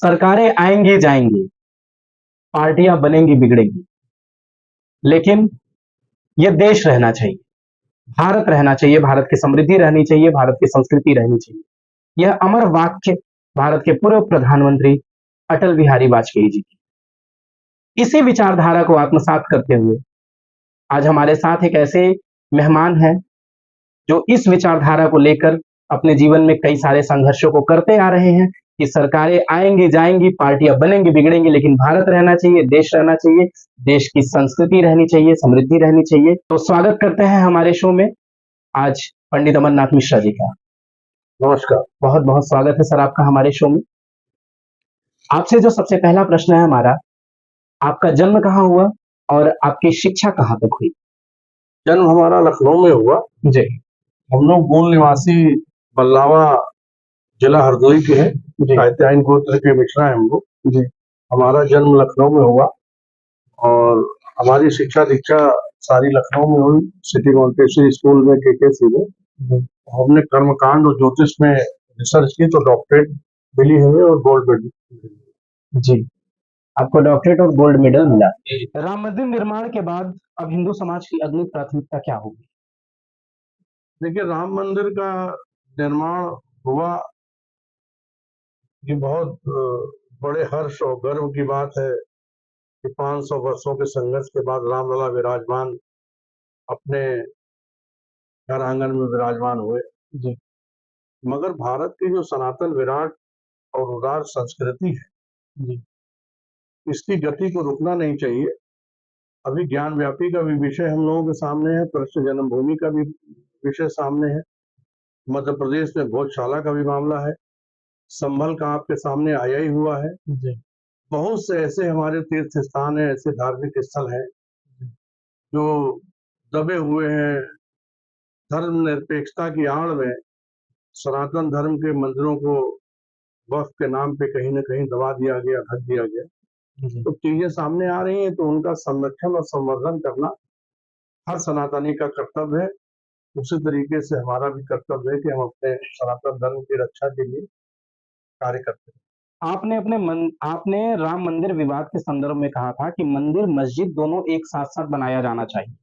सरकारें आएंगी जाएंगी, पार्टियां बनेंगी बिगड़ेंगी, लेकिन ये देश रहना चाहिए, भारत रहना चाहिए, भारत की समृद्धि रहनी चाहिए, भारत की संस्कृति रहनी चाहिए। यह अमर वाक्य भारत के पूर्व प्रधानमंत्री अटल बिहारी वाजपेयी जी की इसी विचारधारा को आत्मसात करते हुए आज हमारे साथ एक ऐसे मेहमान हैं जो इस विचारधारा को लेकर अपने जीवन में कई सारे संघर्षों को करते आ रहे हैं कि सरकारें आएंगी जाएंगी, पार्टियां बनेंगी बिगड़ेंगी, लेकिन भारत रहना चाहिए, देश रहना चाहिए, देश की संस्कृति रहनी चाहिए, समृद्धि रहनी चाहिए। तो स्वागत करते हैं हमारे शो में आज पंडित अमरनाथ मिश्रा जी का। नमस्कार। बहुत बहुत स्वागत है सर आपका हमारे शो में। आपसे जो सबसे पहला प्रश्न है हमारा, आपका जन्म कहाँ हुआ और आपकी शिक्षा कहाँ तक हुई? जन्म हमारा लखनऊ में हुआ। जी। हम लोग मूल निवासी बल्लावा जिला हरदोई के हैं। जी। कात्यायन गोत्र के मिश्रा हैं हम लोग। जी। हमारा जन्म लखनऊ में हुआ और हमारी शिक्षा दीक्षा सारी लखनऊ में हुई, सिटी मॉन्टेसरी स्कूल में KKC में। हमने कर्मकांड और ज्योतिष में रिसर्च की तो डॉक्टरेट मिली हमें और गोल्ड मेडल। जी, आपको डॉक्टरेट और गोल्ड मेडल मिला। राम मंदिर निर्माण के बाद अब हिंदू समाज की अगली प्राथमिकता क्या होगी? देखिए, राम मंदिर का निर्माण हुआ, ये बहुत बड़े हर्ष और गर्व की बात है कि 500 वर्षों के संघर्ष के बाद रामलला विराजमान अपने घर आंगन में विराजमान हुए। जी। मगर भारत की जो सनातन विराट और उदार संस्कृति है, जी। इसकी गति को रुकना नहीं चाहिए। अभी ज्ञान व्यापी का भी विषय हम लोगों के सामने है, कृष्ण जन्मभूमि का भी विषय सामने है, मध्य प्रदेश में गौशाला का भी मामला है, संभल का आपके सामने आया ही हुआ है। जी। बहुत से ऐसे हमारे तीर्थ स्थान है, ऐसे धार्मिक स्थल हैं जो दबे हुए हैं। धर्मनिरपेक्षता की आड़ में सनातन धर्म के मंदिरों को वक्फ के नाम पे कहीं न कहीं दबा दिया गया, ढक दिया गया। जी। तो चीजें सामने आ रही हैं, तो उनका संरक्षण और संवर्धन करना हर सनातनी का कर्तव्य है। उसी तरीके से हमारा भी कर्तव्य है कि हम अपने सनातन धर्म की रक्षा के लिए कार्य करते हैं। आपने राम मंदिर विवाद के संदर्भ में कहा था कि मंदिर मस्जिद दोनों एक साथ साथ बनाया जाना चाहिए।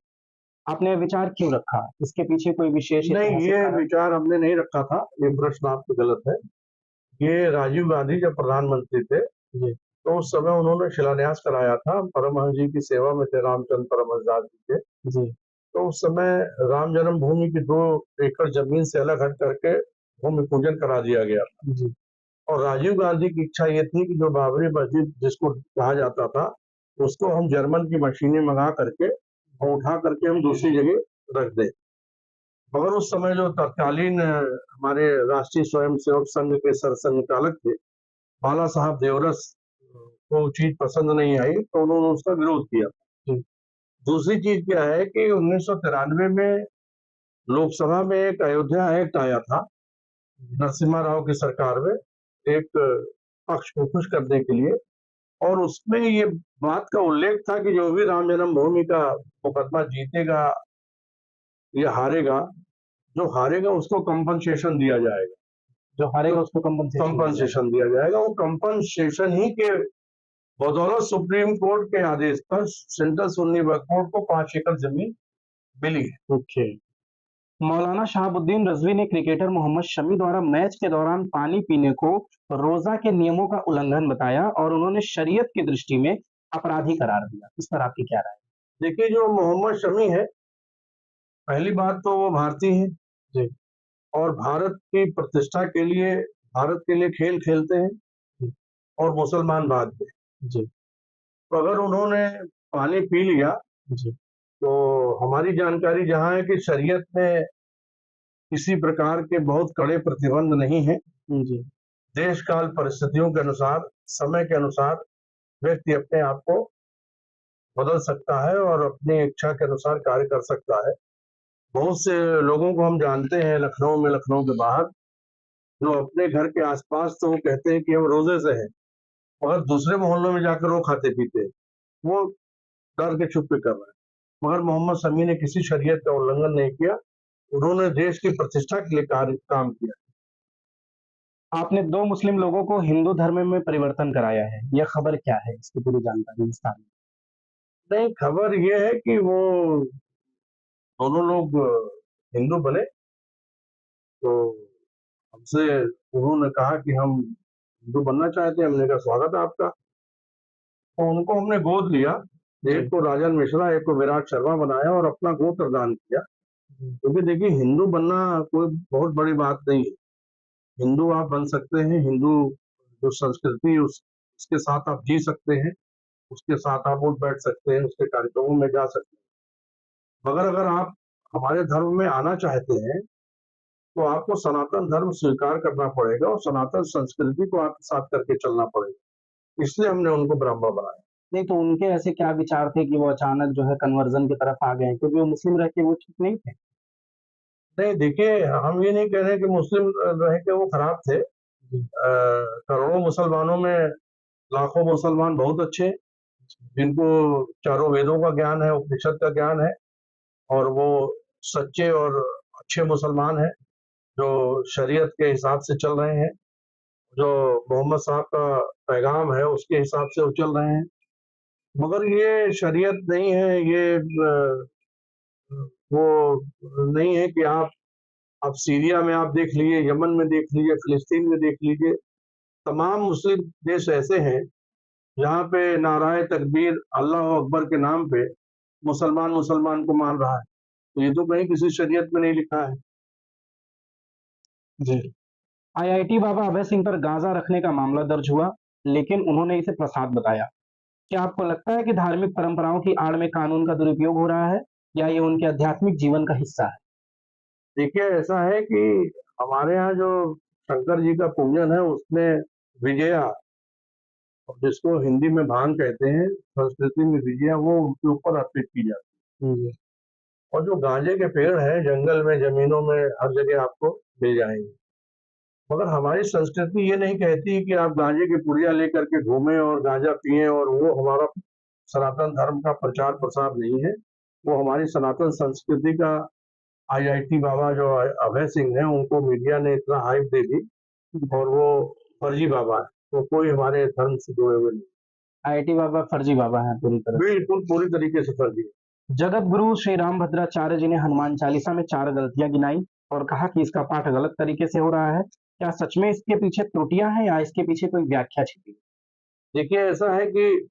आपने विचार क्यों रखा? इसके पीछे कोई विशेष नहीं, ऐतिहासिक ये कारण? विचार हमने नहीं रखा था। ये प्रश्न आपके गलत है। ये राजीव गांधी जब प्रधानमंत्री थे, जी। तो उस समय उन्होंने शिलान्यास कराया था। परमहंस जी की सेवा में थे, रामचंद्र परमहंस दास जी थे। जी। तो उस समय राम जन्मभूमि की 2 एकड़ जमीन से अलग हट करके भूमि पूजन करा दिया गया था। जी। और राजीव गांधी की इच्छा ये थी कि जो बाबरी मस्जिद जिसको कहा जाता था, उसको हम जर्मन की मशीनें मंगा करके और उठा करके हम दूसरी जगह रख दें। मगर उस समय जो तत्कालीन हमारे राष्ट्रीय स्वयंसेवक संघ के सरसंघचालक थे, बाला साहब देवरस, को चीज पसंद नहीं आई, तो उन्होंने उसका विरोध किया। दूसरी चीज क्या है कि 1993 में लोकसभा में एक अयोध्या एक्ट आया था, नरसिम्हा राव की सरकार में, एक पक्ष को खुश करने के लिए। और उसमें ये बात का उल्लेख था कि जो भी राम जन्मभूमि का मुकदमा जीतेगा या हारेगा, जो हारेगा उसको कंपनसेशन दिया जाएगा। जो हारेगा उसको कंपनसेशन दिया जाएगा। वो कंपनसेशन ही के बदौलत सुप्रीम कोर्ट के आदेश पर सेंट्रल सुन्नी वक्फ बोर्ड को 5 एकड़ जमीन मिली है। ओके। मौलाना शहाबुद्दीन रजवी ने क्रिकेटर मोहम्मद शमी द्वारा मैच के दौरान पानी पीने को रोजा के नियमों का उल्लंघन बताया और उन्होंने शरीयत की दृष्टि में अपराधी करार दिया। इस पर आपकी क्या राय? देखिए, जो मोहम्मद शमी है, पहली बात तो वो भारतीय है जी। और भारत की प्रतिष्ठा के लिए, भारत के लिए खेल खेलते हैं। जी। और मुसलमान बाद में। जी। तो अगर उन्होंने पानी पी लिया, जी। तो हमारी जानकारी जहाँ है कि शरीयत में किसी प्रकार के बहुत कड़े प्रतिबंध नहीं है। जी। देश काल परिस्थितियों के अनुसार, समय के अनुसार व्यक्ति अपने आप को बदल सकता है और अपनी इच्छा के अनुसार कार्य कर सकता है। बहुत से लोगों को हम जानते हैं लखनऊ में, लखनऊ के बाहर, जो अपने घर के आसपास तो वो कहते हैं कि हम रोजे से हैं, मगर दूसरे मोहल्लों में जाकर वो खाते पीते हैं। वो डर के छुप के कर रहे हैं। मगर मोहम्मद शमी ने किसी शरीयत का उल्लंघन नहीं किया। उन्होंने देश की प्रतिष्ठा के लिए काम किया। आपने 2 मुस्लिम लोगों को हिंदू धर्म में परिवर्तन कराया है। यह खबर क्या है? इसकी पूरी जानकारी विस्तार में। नहीं, खबर ये है कि वो दोनों लोग हिंदू बने, तो हमसे उन्होंने कहा कि हम हिंदू बनना चाहते हैं। हमने कहा स्वागत है आपका। तो उनको हमने गोद लिया, एक को राजन मिश्रा, एक को विराट शर्मा बनाया और अपना गोत्र दान किया। क्योंकि देखिए, हिंदू बनना कोई बहुत बड़ी बात नहीं है। हिंदू आप बन सकते हैं, हिंदू जो संस्कृति उसके साथ आप जी सकते हैं, उसके साथ आप उठ बैठ सकते हैं, उसके कार्यक्रमों में जा सकते हैं। मगर अगर आप हमारे धर्म में आना चाहते हैं तो आपको सनातन धर्म स्वीकार करना पड़ेगा और सनातन संस्कृति को आपके साथ करके चलना पड़ेगा। इसलिए हमने उनको ब्राह्मण बनाया। नहीं तो उनके ऐसे क्या विचार थे कि वो अचानक जो है कन्वर्जन की तरफ आ गए? क्योंकि वो मुस्लिम रह के वो ठीक नहीं थे। नहीं, देखिए, हम ये नहीं कह रहे कि मुस्लिम रह के वो खराब थे। करोड़ों मुसलमानों में लाखों मुसलमान बहुत अच्छे हैं, जिनको चारों वेदों का ज्ञान है, उपनिषद का ज्ञान है, और वो सच्चे और अच्छे मुसलमान हैं जो शरीयत के हिसाब से चल रहे हैं, जो मोहम्मद साहब का पैगाम है उसके हिसाब से वो चल रहे हैं। मगर ये शरीयत नहीं है, ये वो नहीं है कि आप सीरिया में आप देख लीजिए, यमन में देख लीजिए, फिलिस्तीन में देख लीजिए, तमाम मुस्लिम देश ऐसे हैं जहाँ पे नाराए तकबीर अल्लाह अकबर के नाम पे मुसलमान मुसलमान को मान रहा है। तो ये तो कहीं किसी शरीयत में नहीं लिखा है। जी। आईआईटी बाबा अभय सिंह पर गांजा रखने का मामला दर्ज हुआ, लेकिन उन्होंने इसे प्रसाद बताया। क्या आपको लगता है कि धार्मिक परंपराओं की आड़ में कानून का दुरुपयोग हो रहा है, या ये उनके आध्यात्मिक जीवन का हिस्सा है? देखिए, ऐसा है कि हमारे यहाँ जो शंकर जी का पूजन है उसमें विजया, जिसको हिंदी में भांग कहते हैं, संस्कृति में विजया, वो उनके ऊपर अर्पित की जाती है। और जो गांजे के पेड़ हैं जंगल में, जमीनों में, हर जगह आपको मिल जाएंगे। मगर हमारी संस्कृति ये नहीं कहती कि आप गांजे की पुड़िया लेकर के घूमें और गांजा पिएं, और वो हमारा सनातन धर्म का प्रचार प्रसार नहीं है। वो हमारी सनातन संस्कृति का आईआईटी बाबा जो अभय सिंह है, उनको मीडिया ने इतना हाइप दे दी, और वो फर्जी बाबा है, वो कोई हमारे धर्म से जुड़े हुए नहीं। आईआईटी बाबा फर्जी बाबा हैं पूरी तरह से। बिल्कुल पूरी तरीके से फर्जी है। जगत गुरु श्री रामभद्राचार्य जी ने हनुमान चालीसा में 4 गलतियां गिनाई और कहा कि इसका पाठ गलत तरीके से हो रहा है। क्या सच में इसके पीछे त्रुटियां हैं, या इसके पीछे कोई व्याख्या छिपी है? देखिए, ऐसा है कि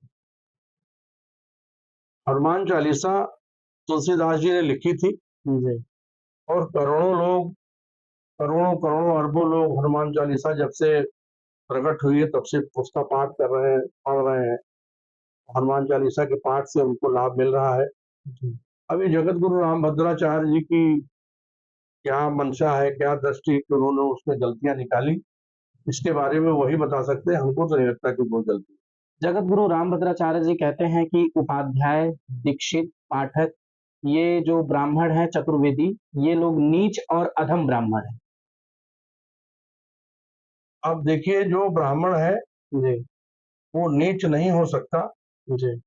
हनुमान चालीसा तुलसीदास जी ने लिखी थी, जी। और करोड़ों लोग, करोड़ों करोड़ों अरबों लोग हनुमान चालीसा जब से प्रकट हुई है तब से उसका पाठ कर रहे हैं, पढ़ रहे हैं। हनुमान चालीसा के पाठ से उनको लाभ मिल रहा है। अभी जगत गुरु रामभद्राचार्य जी की क्या मंशा है, क्या दृष्टि कि उन्होंने उसमें गलतियां निकाली, इसके बारे में वही बता सकते हैं। हमको तो नहीं लगता कि वो गलती। जगत गुरु रामभद्राचार्य जी कहते हैं कि उपाध्याय, दीक्षित, पाठक, ये जो ब्राह्मण है चतुर्वेदी, ये लोग नीच और अधम ब्राह्मण है। अब देखिए, जो ब्राह्मण है जी। वो नीच नहीं हो सकता। जी।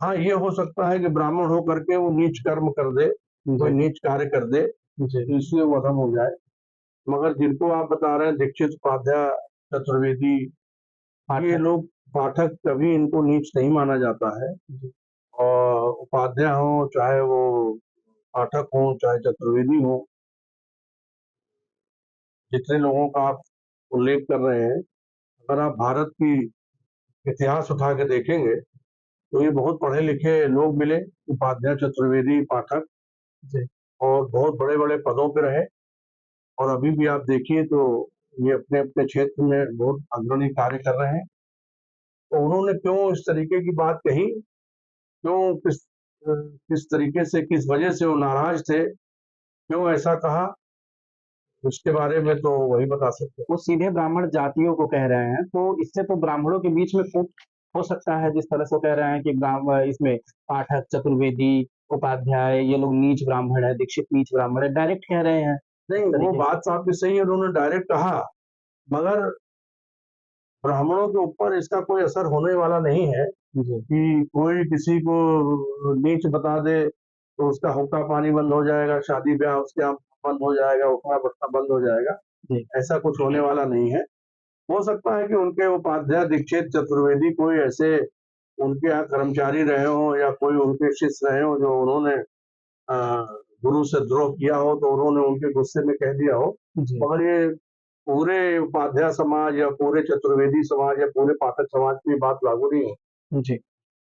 हाँ, ये हो सकता है कि ब्राह्मण हो करके वो नीच कर्म कर दे, कोई जी। नीच कार्य कर दे, जी। तो इसलिए वो अधम हो जाए। मगर जिनको आप बता रहे हैं दीक्षित, उपाध्याय, चतुर्वेदी, ये लोग पाठक, कभी इनको नीच नहीं माना जाता है। और उपाध्याय हो चाहे वो पाठक हो चाहे चतुर्वेदी हो, जितने लोगों का आप उल्लेख कर रहे हैं, अगर आप भारत की इतिहास उठा के देखेंगे तो ये बहुत पढ़े लिखे लोग मिले, उपाध्याय, चतुर्वेदी, पाठक, और बहुत बड़े बड़े पदों पे रहे। और अभी भी आप देखिए तो ये अपने अपने क्षेत्र में बहुत अग्रणी कार्य कर रहे हैं। तो उन्होंने क्यों इस तरीके की बात कही, क्यों किस तरीके से, किस वजह से वो नाराज थे, क्यों ऐसा कहा, उसके बारे में तो वही बता सकते हैं। वो सीधे ब्राह्मण जातियों को कह रहे हैं, तो इससे तो ब्राह्मणों के बीच में फूट हो सकता है। जिस तरह से वो कह रहे हैं कि इसमें पाठक, चतुर्वेदी, उपाध्याय, ये लोग नीच ब्राह्मण है, दीक्षित नीच ब्राह्मण है, डायरेक्ट कह रहे हैं नहीं, इस वो तरीके से। बात तो आपकी सही है, उन्होंने डायरेक्ट कहा, मगर ब्राह्मणों के ऊपर इसका कोई असर होने वाला नहीं है जी। कि कोई किसी को नीच बता दे तो उसका हुक्का पानी बंद हो जाएगा, शादी ब्याह उसके यहाँ बंद हो जाएगा, उठना बैठना बंद हो जाएगा। जी। ऐसा कुछ होने वाला नहीं है। हो सकता है कि उनके उपाध्याय दीक्षित चतुर्वेदी कोई ऐसे उनके यहाँ कर्मचारी रहे हो या कोई उनके शिष्य रहे हो जो उन्होंने अ, गुरु से द्रोह किया हो तो उन्होंने उनके गुस्से में कह दिया हो। जी मगर ये पूरे उपाध्याय समाज या पूरे चतुर्वेदी समाज या पूरे पाठक समाज की बात लागू नहीं है। जी।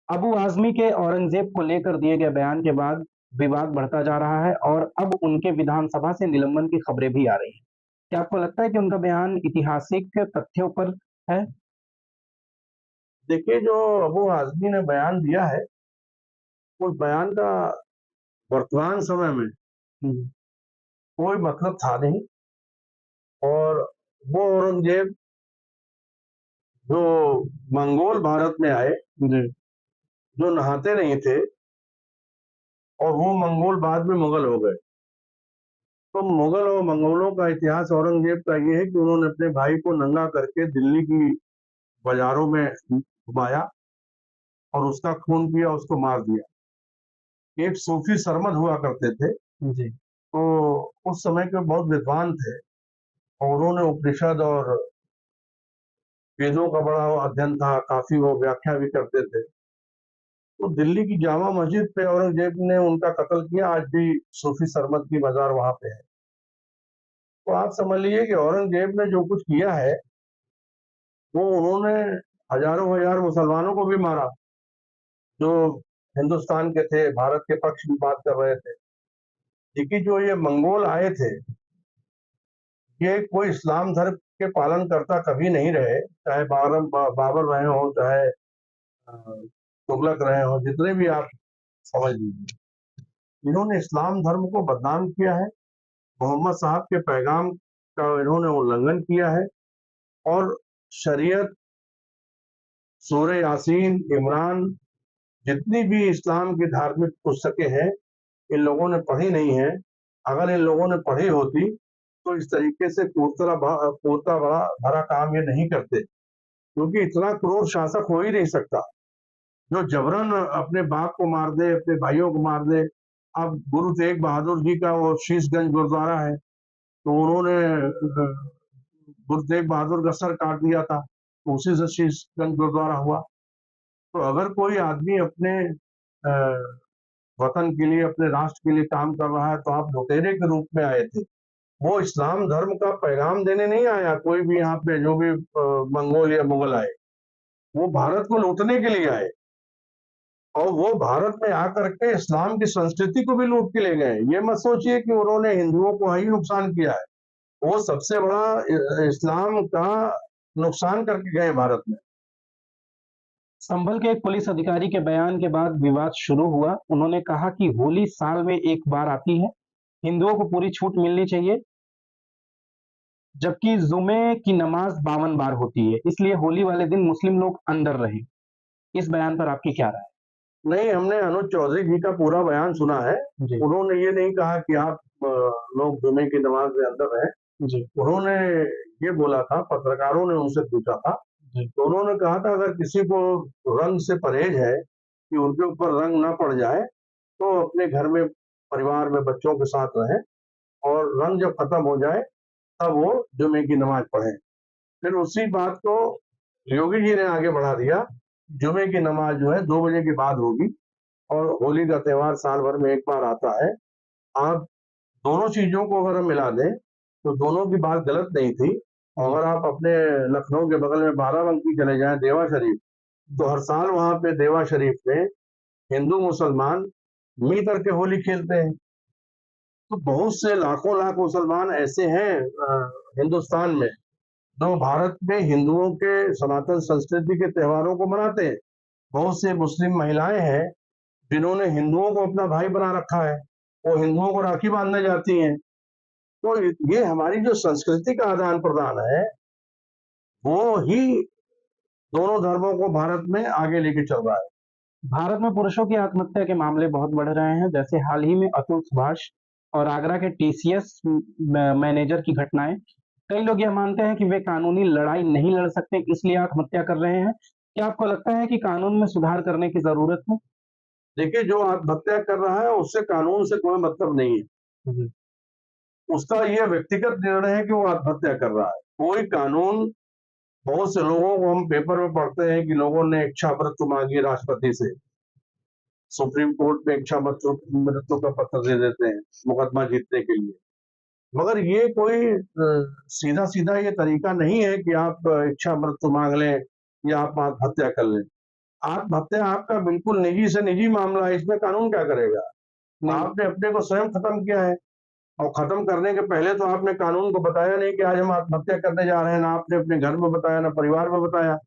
अबू आजमी के औरंगजेब को लेकर दिए गए बयान के बाद विवाद बढ़ता जा रहा है और अब उनके विधानसभा से निलंबन की खबरें भी आ रही हैं। क्या आपको लगता है कि उनका बयान ऐतिहासिक तथ्यों पर है? देखिए, जो अबू आजमी ने बयान दिया है उस बयान का वर्तमान समय में जी कोई मतलब था नहीं। और वो औरंगजेब जो मंगोल भारत में आए, जी जो नहाते नहीं थे, और वो मंगोल बाद में मुगल हो गए। तो मुगल और मंगोलों का इतिहास औरंगजेब का ये है कि उन्होंने अपने भाई को नंगा करके दिल्ली की बाजारों में घुमाया और उसका खून पिया, उसको मार दिया। एक सूफी सरमद हुआ करते थे, जी तो उस समय के बहुत विद्वान थे और उन्होंने उपनिषद और वेदों का बड़ा अध्ययन था, काफी वो व्याख्या भी करते थे। तो दिल्ली की जामा मस्जिद पे औरंगजेब ने उनका कत्ल किया। आज भी सूफी सरमद की बाजार वहां पे है। तो आप समझ लीजिए कि औरंगजेब ने जो कुछ किया है वो उन्होंने हजारों हजार मुसलमानों को भी मारा जो हिंदुस्तान के थे, भारत के पक्ष की बात कर रहे थे। देखिए, जो ये मंगोल आए थे ये कोई इस्लाम धर्म के पालन करता कभी नहीं रहे, चाहे बाबर रहे हो, चाहे तुगलक रहे हो, जितने भी आप समझ लीजिए। इन्होंने इस्लाम धर्म को बदनाम किया है, मोहम्मद साहब के पैगाम का इन्होंने उल्लंघन किया है। और शरीयत, सूरह यासीन, इमरान, जितनी भी इस्लाम की धार्मिक पुस्तकें हैं इन लोगों ने पढ़ी नहीं है। अगर इन लोगों ने पढ़ी होती तो इस तरीके से कोरता बड़ा भरा काम ये नहीं करते, क्योंकि इतना क्रूर शासक हो ही नहीं सकता जो जबरन अपने बाप को मार दे, अपने भाइयों को मार दे। अब गुरु तेग बहादुर जी का वो शीशगंज गुरुद्वारा है, तो उन्होंने गुरु तेग बहादुर का सर काट दिया था, तो उसी से शीशगंज गुरुद्वारा हुआ। तो अगर कोई आदमी अपने वतन के लिए, अपने राष्ट्र के लिए काम कर रहा है तो आप लुटेरे के रूप में आए थे। वो इस्लाम धर्म का पैगाम देने नहीं आया कोई भी यहाँ पे, जो भी मंगोल या मुगल आए, वो भारत को लूटने के लिए आए। और वो भारत में आकर के इस्लाम की संस्कृति को भी लूट के ले गए। ये मत सोचिए कि उन्होंने हिंदुओं को ही नुकसान किया है, वो सबसे बड़ा इस्लाम का नुकसान करके गए भारत में। संभल के एक पुलिस अधिकारी के बयान के बाद विवाद शुरू हुआ। उन्होंने कहा कि होली साल में एक बार आती है, हिंदुओं को पूरी छूट मिलनी चाहिए, जबकि जुमे की नमाज 52 बार होती है, इसलिए होली वाले दिन मुस्लिम लोग अंदर रहें। इस बयान पर आपकी क्या राय नहीं, हमने अनुज चौधरी जी का पूरा बयान सुना है। है? जी उन्होंने ये नहीं कहा कि आप लोग जुमे की नमाज में अंदर रहें। जी उन्होंने ये बोला था, पत्रकारों ने उनसे पूछा था, जी तो उन्होंने कहा था अगर किसी को रंग से परहेज है कि उनके ऊपर रंग ना पड़ जाए तो अपने घर में, परिवार में बच्चों के साथ रहें, और रंग जब खत्म हो जाए तब वो जुमे की नमाज पढ़ें। फिर उसी बात को योगी जी ने आगे बढ़ा दिया, जुमे की नमाज जो है 2 बजे के बाद होगी, और होली का त्योहार साल भर में एक बार आता है। आप दोनों चीजों को अगर हम मिला दें तो दोनों की बात गलत नहीं थी। अगर आप अपने लखनऊ के बगल में बाराबंकी चले जाएं, देवा शरीफ, तो हर साल वहां पे देवा शरीफ में हिंदू मुसलमान मिल करके होली खेलते हैं। तो बहुत से लाखों लाख मुसलमान ऐसे हैं हिंदुस्तान में जो भारत में हिंदुओं के सनातन संस्कृति के त्योहारों को मनाते हैं। बहुत से मुस्लिम महिलाएं हैं जिन्होंने हिंदुओं को अपना भाई बना रखा है, वो हिंदुओं को राखी बांधने जाती हैं। तो ये हमारी जो संस्कृति का आदान प्रदान है वो ही दोनों धर्मों को भारत में आगे लेके चल रहा है। भारत में पुरुषों की आत्महत्या के मामले बहुत बढ़ रहे हैं, जैसे हाल ही में अतुल सुभाष और आगरा के टीसीएस मैनेजर की घटनाएं। कई लोग यह मानते हैं कि वे कानूनी लड़ाई नहीं लड़ सकते, इसलिए आत्महत्या कर रहे हैं। क्या आपको लगता है कि कानून में सुधार करने की जरूरत है? देखिए, जो आत्महत्या कर रहा है उससे कानून से कोई मतलब नहीं है। जी उसका यह व्यक्तिगत निर्णय है कि वो आत्महत्या कर रहा है। कोई कानून बहुत से लोगों को हम पेपर में पढ़ते हैं कि लोगों ने इच्छा मृत्यु मांगी राष्ट्रपति से, सुप्रीम कोर्ट में इच्छा मृत्यु का पत्र दे देते हैं मुकदमा जीतने के लिए। मगर ये कोई सीधा सीधा ये तरीका नहीं है कि आप इच्छा मृत्यु मांग लें या आप आत्महत्या कर लें। आत्महत्या आपका बिल्कुल निजी से निजी मामला है, इसमें कानून क्या करेगा? आपने अपने को स्वयं खत्म किया है, और खत्म करने के पहले तो आपने कानून को बताया नहीं कि आज हम आत्महत्या करने जा रहे हैं, ना आपने अपने घर में बताया, ना परिवार में बताया,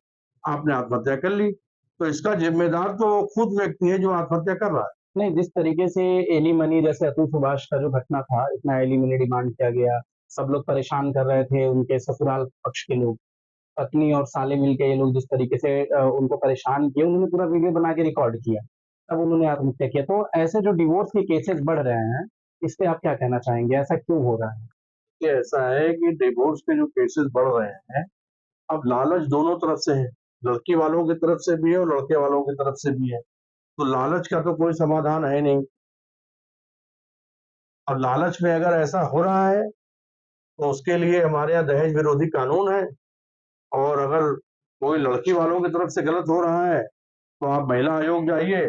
आपने आत्महत्या कर ली। तो इसका जिम्मेदार तो वो खुद व्यक्ति है जो आत्महत्या कर रहा है। नहीं, जिस तरीके से एलिमनी, जैसे अतुल सुभाष का जो घटना था, इतना एलिमनी डिमांड किया गया, सब लोग परेशान कर रहे थे, उनके ससुराल पक्ष के लोग, पत्नी और साले मिलके ये लोग जिस तरीके से उनको परेशान किए, उन्होंने पूरा वीडियो बना के रिकॉर्ड किया, तब उन्होंने आत्महत्या किया। तो ऐसे जो डिवोर्स के केसेस बढ़ रहे हैं, इस पे आप क्या कहना चाहेंगे? ऐसा क्यों हो रहा है? कि ऐसा है कि डिवोर्स के जो केसेस बढ़ रहे हैं, अब लालच दोनों तरफ से है, लड़की वालों की तरफ से भी है और लड़के वालों की तरफ से भी है। तो लालच का तो कोई समाधान है नहीं। अब लालच में अगर ऐसा हो रहा है तो उसके लिए हमारे यहाँ दहेज विरोधी कानून है, और अगर कोई लड़की वालों की तरफ से गलत हो रहा है तो आप महिला आयोग जाइए,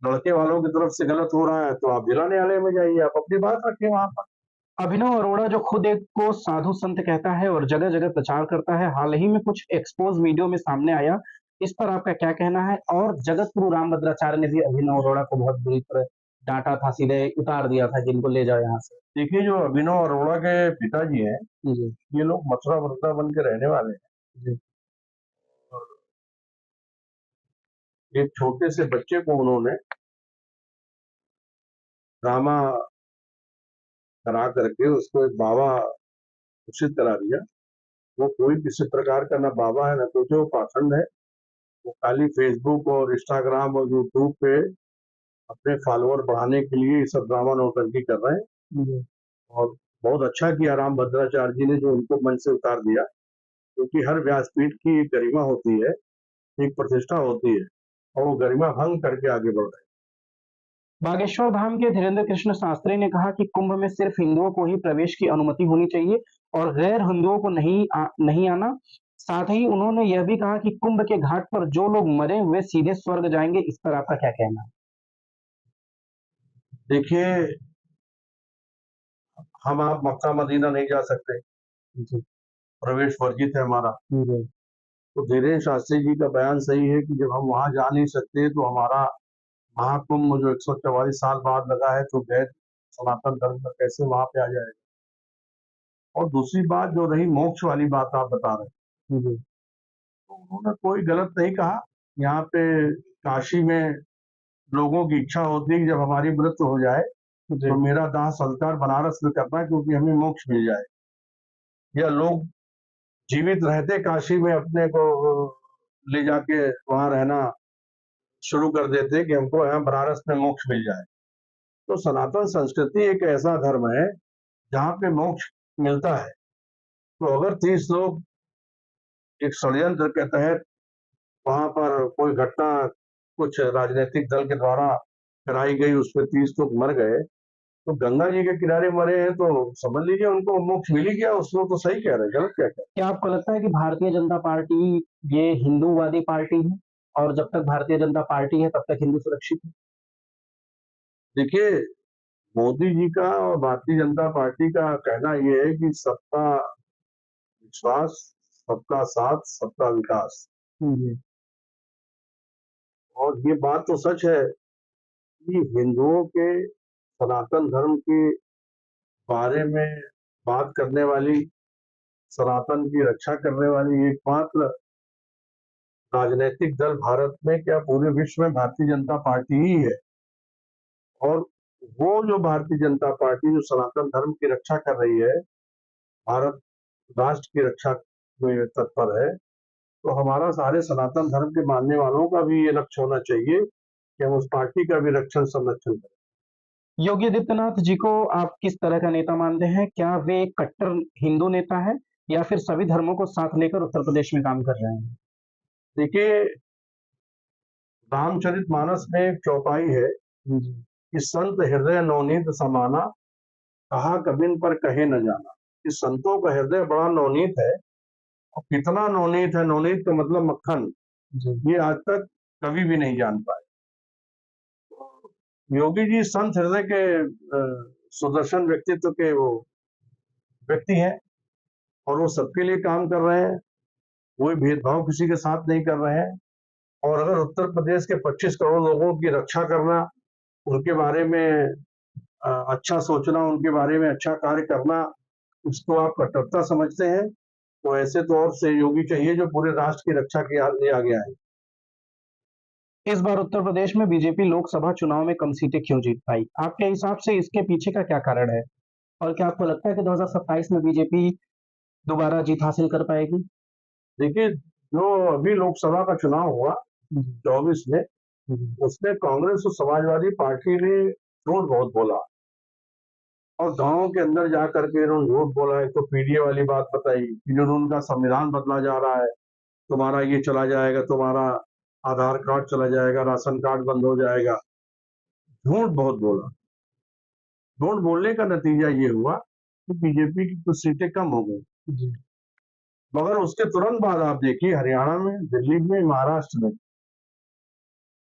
लड़के वालों की तरफ से गलत हो रहा है तो आप जिला न्यायालय में जाइए, आप अपनी बात रखें वहां पर। अभिनव अरोड़ा जो खुद एक को साधु संत कहता है और जगह जगह प्रचार करता है, हाल ही में कुछ एक्सपोज वीडियो में सामने आया, इस पर आपका क्या कहना है? और जगत गुरु रामभद्राचार्य ने भी अभिनव अरोड़ा को बहुत बुरी तरह डांटा था, सीधे उतार दिया था कि इनको ले जाओ यहाँ से। देखिए, जो अभिनव अरोड़ा के पिताजी हैं, जी ये लोग मथुरा वृंदावन के रहने वाले हैं। जी और एक छोटे से बच्चे को उन्होंने ड्रामा करा करके उसको एक बाबा घोषित करा दिया। वो कोई किसी प्रकार का ना बाबा है, ना तो जो पाखंड है। वो खाली फेसबुक और इंस्टाग्राम और यूट्यूब पे अपने फॉलोअर बढ़ाने के लिए ये सब ड्रामा नौटंकी कर रहे हैं। जी और बहुत अच्छा किया राम भद्राचार्य जी ने जो उनको मंच से उतार दिया, क्योंकि हर व्यासपीठ की एक गरिमा होती है, एक प्रतिष्ठा होती है, और वो गरिमा भंग करके आगे बढ़ रहे हैं। बागेश्वर धाम के धीरेन्द्र कृष्ण शास्त्री ने कहा कि कुंभ में सिर्फ हिंदुओं को ही प्रवेश की अनुमति होनी चाहिए और गैर हिंदुओं को नहीं आना। साथ ही उन्होंने यह भी कहा कि कुंभ के घाट पर जो लोग मरे वे सीधे स्वर्ग जाएंगे। इस पर आपका क्या कहना है? देखिए, हम आप मक्का मदीना नहीं जा सकते, जी प्रवेश वर्जित है हमारा। जी तो धीरेन्द्र शास्त्री जी का बयान सही है कि जब हम वहां जा नहीं सकते तो हमारा महाकुंभ जो 144 साल बाद लगा है, तो वैध सनातन धर्म का कैसे वहां पे आ जाएगा? और दूसरी बात जो रही मोक्ष वाली बात आप बता रहे हैं, जी तो उन्होंने कोई गलत नहीं कहा। यहाँ पे काशी में लोगों की इच्छा होती है कि जब हमारी मृत्यु हो जाए जी तो मेरा दाह संस्कार बनारस में करना है, क्योंकि हमें मोक्ष मिल जाए। या लोग जीवित रहते काशी में अपने को ले जाके वहां रहना शुरू कर देते कि हमको यहाँ बनारस में मोक्ष मिल जाए। तो सनातन संस्कृति एक ऐसा धर्म है जहाँ पे मोक्ष मिलता है। तो अगर 30 लोग एक षड्यंत्र के तहत वहां पर कोई घटना कुछ राजनीतिक दल के द्वारा कराई गई, उसमें 30 लोग मर गए, तो गंगा जी के किनारे मरे हैं, तो समझ लीजिए उनको मोक्ष मिल ही गया। उसमें तो सही कह रहे हैं, गलत क्या कह क्या आपको लगता है कि भारतीय जनता पार्टी ये हिंदूवादी पार्टी है और जब तक भारतीय जनता पार्टी है तब तक हिंदू सुरक्षित है? रहे? देखिए, मोदी जी का और भारतीय जनता पार्टी का कहना यह है कि सबका विश्वास, सबका साथ, सबका विकास। जी और ये बात तो सच है कि हिंदुओं के सनातन धर्म के बारे में बात करने वाली, सनातन की रक्षा करने वाली एकमात्र राजनीतिक दल भारत में, क्या पूरे विश्व में, भारतीय जनता पार्टी ही है। और वो जो भारतीय जनता पार्टी जो सनातन धर्म की रक्षा कर रही है, भारत राष्ट्र की रक्षा में तत्पर है, तो हमारा सारे सनातन धर्म के मानने वालों का भी ये लक्ष्य होना चाहिए कि हम उस पार्टी का भी रक्षण संरक्षण करें। योगी आदित्यनाथ जी को आप किस तरह का नेता मानते हैं? क्या वे एक कट्टर हिंदू नेता है या फिर सभी धर्मों को साथ लेकर उत्तर प्रदेश में काम कर रहे हैं? देखिए, रामचरितमानस में एक चौपाई है जी कि संत हृदय नवनीत समाना, कहा कबिन पर कहे न जाना। कि संतों का हृदय बड़ा नवनीत है और कितना नवनीत है, नवनीत का मतलब मक्खन, जी ये आज तक कभी भी नहीं जान पाए। योगी जी संत हृदय के सुदर्शन व्यक्तित्व के वो व्यक्ति हैं और वो सबके लिए काम कर रहे हैं, कोई भेदभाव किसी के साथ नहीं कर रहे हैं। और अगर उत्तर प्रदेश के 25 करोड़ लोगों की रक्षा करना, उनके बारे में अच्छा सोचना, उनके बारे में अच्छा कार्य करना, इसको आप कट्टरता समझते हैं, तो ऐसे तो और सहयोगी चाहिए जो पूरे राष्ट्र की रक्षा के लिए आगे आए। इस बार उत्तर प्रदेश में बीजेपी लोकसभा चुनाव में कम सीटें क्यों जीत पाई? आपके हिसाब से इसके पीछे का क्या कारण है? और क्या आपको लगता है कि 2027 में बीजेपी दोबारा जीत हासिल कर पाएगी? देखिए, जो अभी लोकसभा का चुनाव हुआ जी 24 में, जी उसमें कांग्रेस और समाजवादी पार्टी ने झूठ बहुत बोला और गांव के अंदर जा करके इन्होंने झूठ बोला। एक तो पीडीए वाली बात बताई कि जो उनका संविधान बदला जा रहा है, तुम्हारा ये चला जाएगा, तुम्हारा आधार कार्ड चला जाएगा, राशन कार्ड बंद हो जाएगा। झूठ बहुत बोला। झूठ बोलने का नतीजा ये हुआ कि बीजेपी की कुछ सीटें कम हो गई। जी मगर उसके तुरंत बाद आप देखिए, हरियाणा में, दिल्ली में, महाराष्ट्र में,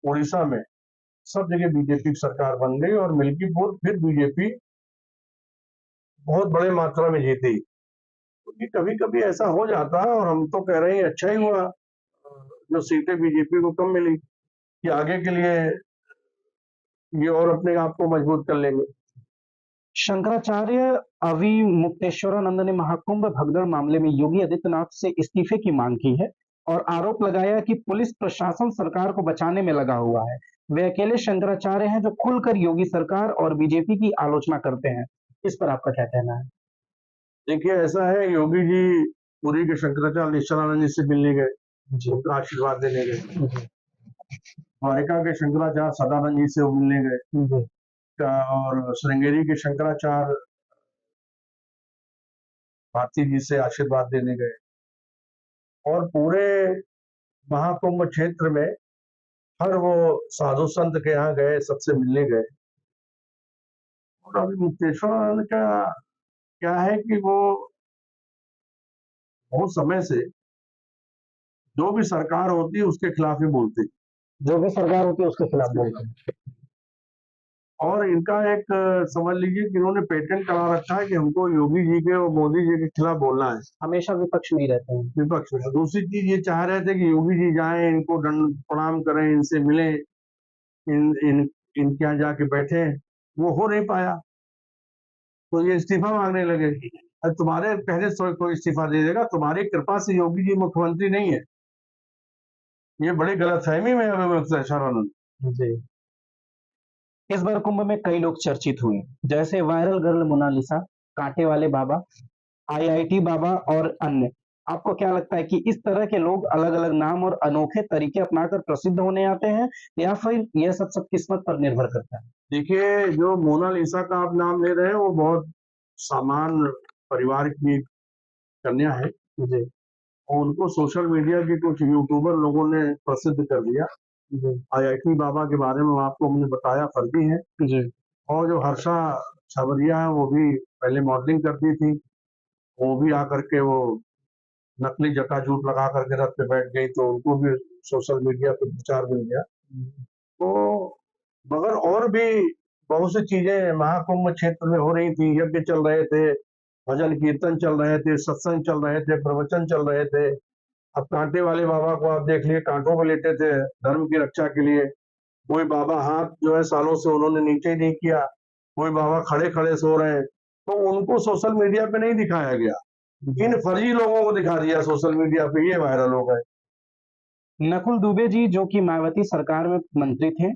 उड़ीसा में, सब जगह बीजेपी की सरकार बन गई और मिल्कीपुर फिर बीजेपी बहुत बड़े मात्रा में जीती। क्योंकि कभी कभी ऐसा हो जाता है और हम तो कह रहे हैं अच्छा ही हुआ जो सीटें बीजेपी को कम मिली, कि आगे के लिए ये और अपने आप को मजबूत कर लेंगे। शंकराचार्य अवि मुक्तेश्वरानंद ने महाकुंभ भगदड़ मामले में योगी आदित्यनाथ से इस्तीफे की मांग की है और आरोप लगाया कि पुलिस प्रशासन सरकार को बचाने में लगा हुआ है। वे अकेले शंकराचार्य हैं जो खुलकर योगी सरकार और बीजेपी की आलोचना करते हैं। इस पर आपका क्या कहना है? देखिए, ऐसा है, योगी जी पुरी के शंकराचार्य निश्चलानंद जी से मिलने गए, जी उनका आशीर्वाद देने गए। जी द्वारिका के शंकराचार्य सदानंद जी से मिलने गए जी और श्रृंगेरी के शंकराचार्य भारती जी से आशीर्वाद देने गए और पूरे महाकुंभ क्षेत्र में हर वो साधु संत के यहाँ गए, सबसे मिलने गए। और अभी मुक्तेश्वरानंद का क्या है कि वो बहुत समय से जो भी सरकार होती है उसके खिलाफ ही बोलते हैं। जो भी सरकार होती है उसके खिलाफ बोलते हैं। और इनका एक समझ लीजिए कि इन्होंने पेटेंट करा रखा है कि हमको योगी जी के और मोदी जी के खिलाफ बोलना है, हमेशा विपक्ष में ही रहते हैं। विपक्ष में। दूसरी चीज ये चाह रहे थे कि योगी जी जाएं, इनको दंड प्रणाम करें, इनसे मिलें, इन इन इनके यहाँ जाके बैठे, वो हो नहीं पाया, तो ये इस्तीफा मांगने लगे। अब तुम्हारे कहने से कोई इस्तीफा दे देगा? तुम्हारी कृपा से योगी जी मुख्यमंत्री नहीं है, ये बड़ी गलतफहमी में है शरणानंद। जी इस बार कुंभ में कई लोग चर्चित हुए, जैसे वायरल गर्ल मोनालिसा, कांटे वाले बाबा, आईआईटी बाबा और अन्य। आपको क्या लगता है कि इस तरह के लोग अलग-अलग नाम और अनोखे तरीके अपनाकर प्रसिद्ध होने आते हैं या फिर यह सब किस्मत पर निर्भर करता है? देखिए, जो मोनालिसा का आप नाम ले रहे हैं वो बहुत सामान्य परिवार की कन्या है। जी और उनको सोशल मीडिया के कुछ यूट्यूबर लोगों ने प्रसिद्ध कर दिया। जी आईआईटी बाबा के बारे में आपको हमने बताया, फर्जी है। जी और जो हर्षा छबरिया है वो भी पहले मॉडलिंग करती थी, वो भी आकर के वो नकली जटाजूट लगा करके रथ पे बैठ गई, तो उनको भी सोशल मीडिया पे प्रचार मिल गया। तो मगर और भी बहुत सी चीजें महाकुंभ क्षेत्र में हो रही थी, यज्ञ चल रहे थे, भजन कीर्तन चल रहे थे, सत्संग चल रहे थे, प्रवचन चल रहे थे। अब कांटे वाले बाबा को आप देख लिए, कांटों में लेटे थे धर्म की रक्षा के लिए। कोई बाबा हाथ जो है सालों से उन्होंने नीचे ही नहीं किया, कोई बाबा खड़े खड़े सो रहे हैं, तो उनको सोशल मीडिया पे नहीं दिखाया गया, इन फर्जी लोगों को दिखा दिया सोशल मीडिया पे, ये वायरल हो गए। नकुल दुबे जी जो कि मायावती सरकार में मंत्री थे,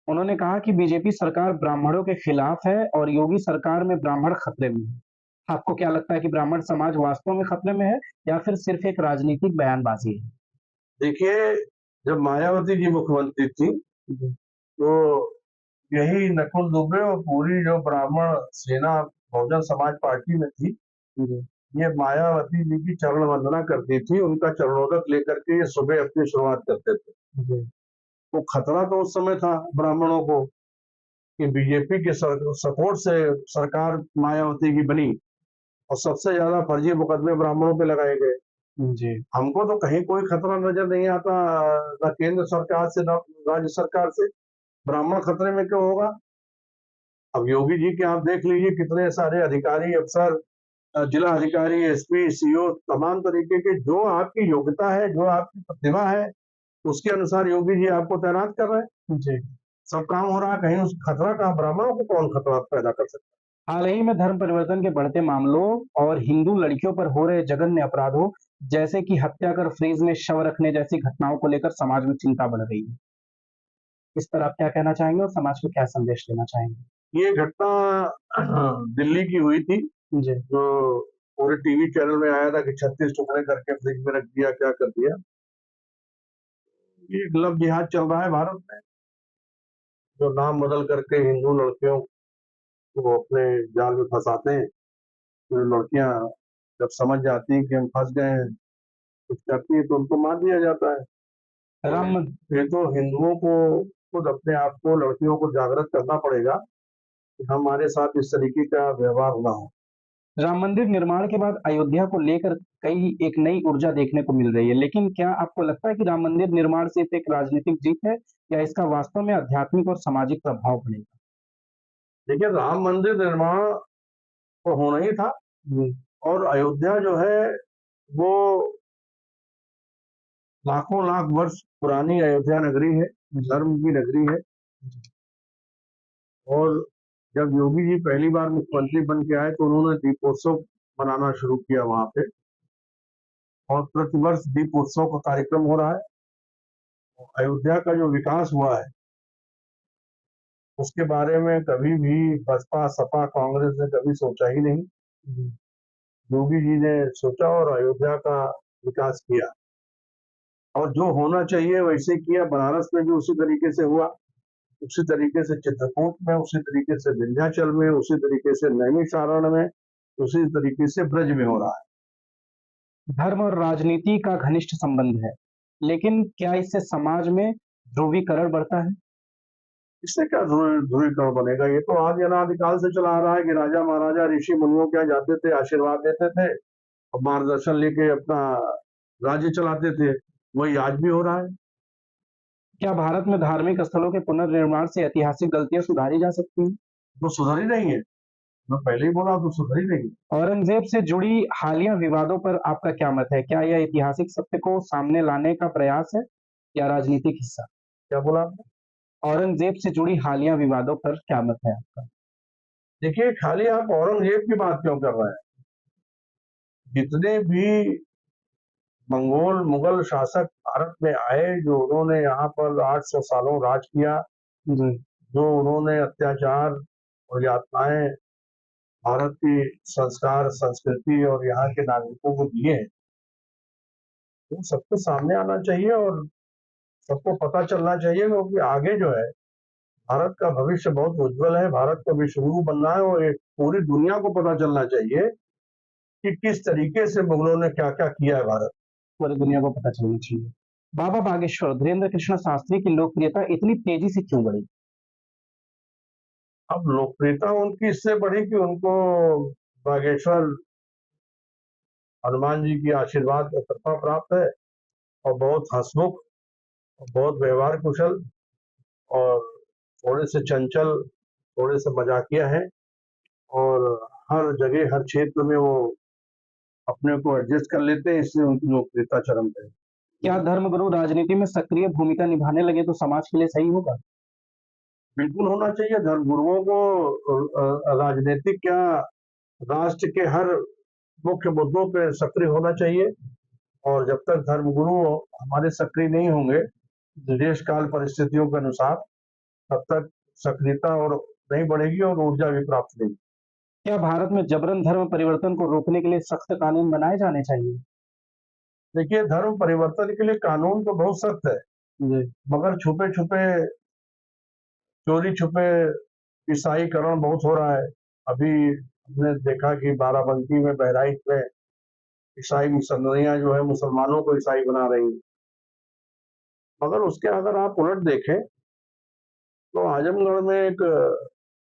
उन्होंने कहा कि बीजेपी सरकार ब्राह्मणों के खिलाफ है और योगी सरकार में ब्राह्मण खतरे में है। आपको क्या लगता है कि ब्राह्मण समाज वास्तव में खतरे में है या फिर सिर्फ एक राजनीतिक बयानबाजी है? देखिए, जब मायावती जी मुख्यमंत्री थी जी तो यही नकुल दुबे और पूरी जो ब्राह्मण सेना बहुजन समाज पार्टी में थी, जी ये मायावती जी की चरण वंदना करती थी, उनका चरणोदक लेकर के ये सुबह अपनी शुरुआत करते थे। जी तो खतरा तो उस समय था ब्राह्मणों को कि बीजेपी के सपोर्ट से सरकार मायावती की बनी और सबसे ज्यादा फर्जी मुकदमे ब्राह्मणों पे लगाए गए। जी। हमको तो कहीं कोई खतरा नजर नहीं आता, न केंद्र सरकार से न राज्य सरकार से। ब्राह्मण खतरे में क्यों होगा? अब योगी जी के आप देख लीजिए कितने सारे अधिकारी अफसर, जिला अधिकारी, एसपी, सीओ, तमाम तरीके के, जो आपकी योग्यता है, जो आपकी प्रतिभा है, उसके अनुसार योगी जी आपको तैनात कर रहे हैं। जी। सब काम हो रहा है, कहीं उस खतरा का ब्राह्मणों को कौन खतरा पैदा कर सकता हाल ही में धर्म परिवर्तन के बढ़ते मामलों और हिंदू लड़कियों पर हो रहे जघन्य अपराधों, जैसे कि हत्या कर फ्रीज में शव रखने जैसी घटनाओं को लेकर समाज में चिंता बढ़ रही है। इस पर आप क्या कहना चाहेंगे और समाज को क्या संदेश देना चाहेंगे? है? ये घटना दिल्ली की हुई थी, जी। जो पूरे टीवी चैनल में आया था कि 36 टुकड़े करके फ्रिज में रख दिया, क्या कर दिया। ये लव जिहाद चल रहा है भारत में, जो नाम बदल करके हिंदू लड़कियों को अपने जाल में फंसाते हैं। तो लड़कियां जब समझ जाती हैं कि हम फंस गए हैं, कुछ करती है, तो उनको मार दिया जाता है। राम तो मं- ये तो हिंदुओं को खुद अपने आप को, लड़कियों को जागृत करना पड़ेगा कि हमारे साथ इस तरीके का व्यवहार ना हो। राम मंदिर निर्माण के बाद अयोध्या को लेकर कई एक नई ऊर्जा देखने को मिल रही है, लेकिन क्या आपको लगता है कि राम मंदिर निर्माण सिर्फ एक राजनीतिक जीत है या इसका वास्तव में आध्यात्मिक और सामाजिक प्रभाव पड़ेगा? देखिए, राम मंदिर निर्माण तो होना ही था, जी। और अयोध्या जो है वो लाखों लाख वर्ष पुरानी अयोध्या नगरी है, धर्म की नगरी है। और जब योगी जी पहली बार मुख्यमंत्री बन के आए तो उन्होंने दीपोत्सव मनाना शुरू किया वहां पे, और प्रतिवर्ष दीपोत्सव का कार्यक्रम हो रहा है। अयोध्या का जो विकास हुआ है उसके बारे में कभी भी बसपा, सपा, कांग्रेस ने कभी सोचा ही नहीं। योगी जी ने सोचा और अयोध्या का विकास किया, और जो होना चाहिए वैसे किया। बनारस में भी उसी तरीके से हुआ, उसी तरीके से चित्रकूट में, उसी तरीके से विंध्याचल में, उसी तरीके से नैमिषारण्य में, उसी तरीके से ब्रज में हो रहा है। धर्म और राजनीति का घनिष्ठ संबंध है, लेकिन क्या इससे समाज में ध्रुवीकरण बढ़ता है? इससे क्या ध्रुवीकरण बनेगा? ये तो आदि अनादिकाल से चला आ रहा है कि राजा महाराजा ऋषि मुनियों के यहाँ जाते थे, आशीर्वाद देते थे और मार्गदर्शन लेके अपना राज्य चलाते थे। वही आज भी हो रहा है। क्या भारत में धार्मिक स्थलों के पुनर्निर्माण से ऐतिहासिक गलतियां सुधारी जा सकती हैं? तो सुधर ही नहीं है, मैं पहले ही बोला, तो सुधर ही नहीं है। औरंगजेब से जुड़ी हालिया विवादों पर आपका क्या मत है? क्या यह ऐतिहासिक सत्य को सामने लाने का प्रयास है या राजनीतिक हिस्सा? क्या बोला आपने? औरंगजेब से जुड़ी हालिया विवादों पर क्या मत है आपका? देखिए, खाली आप औरंगजेब की बात क्यों कर रहे हैं? जितने भी मंगोल मुगल शासक भारत में आए, जो उन्होंने यहाँ पर 800 सालों राज किया, जी। जो उन्होंने अत्याचार और यातनाएं भारत की संस्कार, संस्कृति और यहाँ के नागरिकों को दिए हैं, तो सबको सामने आना चाहिए और सबको पता चलना चाहिए, क्योंकि आगे जो है भारत का भविष्य बहुत उज्जवल है। भारत को विश्वगुरु बनना है, और एक पूरी दुनिया को पता चलना चाहिए कि किस तरीके से मुगलों ने क्या क्या किया है भारत। पूरी दुनिया को पता चलना चाहिए। बाबा बागेश्वर धीरेन्द्र कृष्ण शास्त्री की लोकप्रियता इतनी तेजी से क्यों बढ़ी? अब लोकप्रियता उनकी इससे बढ़ी कि उनको बागेश्वर हनुमान जी की आशीर्वाद और कृपा प्राप्त है, और बहुत हंसमुख और बहुत व्यवहार कुशल और थोड़े से चंचल, थोड़े से मजाकिया है, और हर जगह हर क्षेत्र में वो अपने को एडजस्ट कर लेते हैं, इसलिए उनकी लोकप्रियता चरम पे है। क्या धर्मगुरु राजनीति में सक्रिय भूमिका निभाने लगे तो समाज के लिए सही होगा? बिल्कुल होना चाहिए धर्मगुरुओं को। राजनीतिक क्या, राष्ट्र के हर मुख्य मुद्दों पे सक्रिय होना चाहिए, और जब तक धर्मगुरु हमारे सक्रिय नहीं होंगे देश काल परिस्थितियों के अनुसार, तब तक सक्रियता और नहीं बढ़ेगी और ऊर्जा भी प्राप्त नहीं। क्या भारत में जबरन धर्म परिवर्तन को रोकने के लिए सख्त कानून बनाए जाने चाहिए? देखिए, धर्म परिवर्तन के लिए कानून तो बहुत सख्त है, जी। मगर छुपे छुपे, चोरी छुपे ईसाईकरण बहुत हो रहा है। अभी हमने देखा कि बाराबंकी में, बहराइच में ईसाई मिशनरियां जो है मुसलमानों को ईसाई बना रही हैं। मगर उसके अगर आप उलट देखें तो आजमगढ़ में एक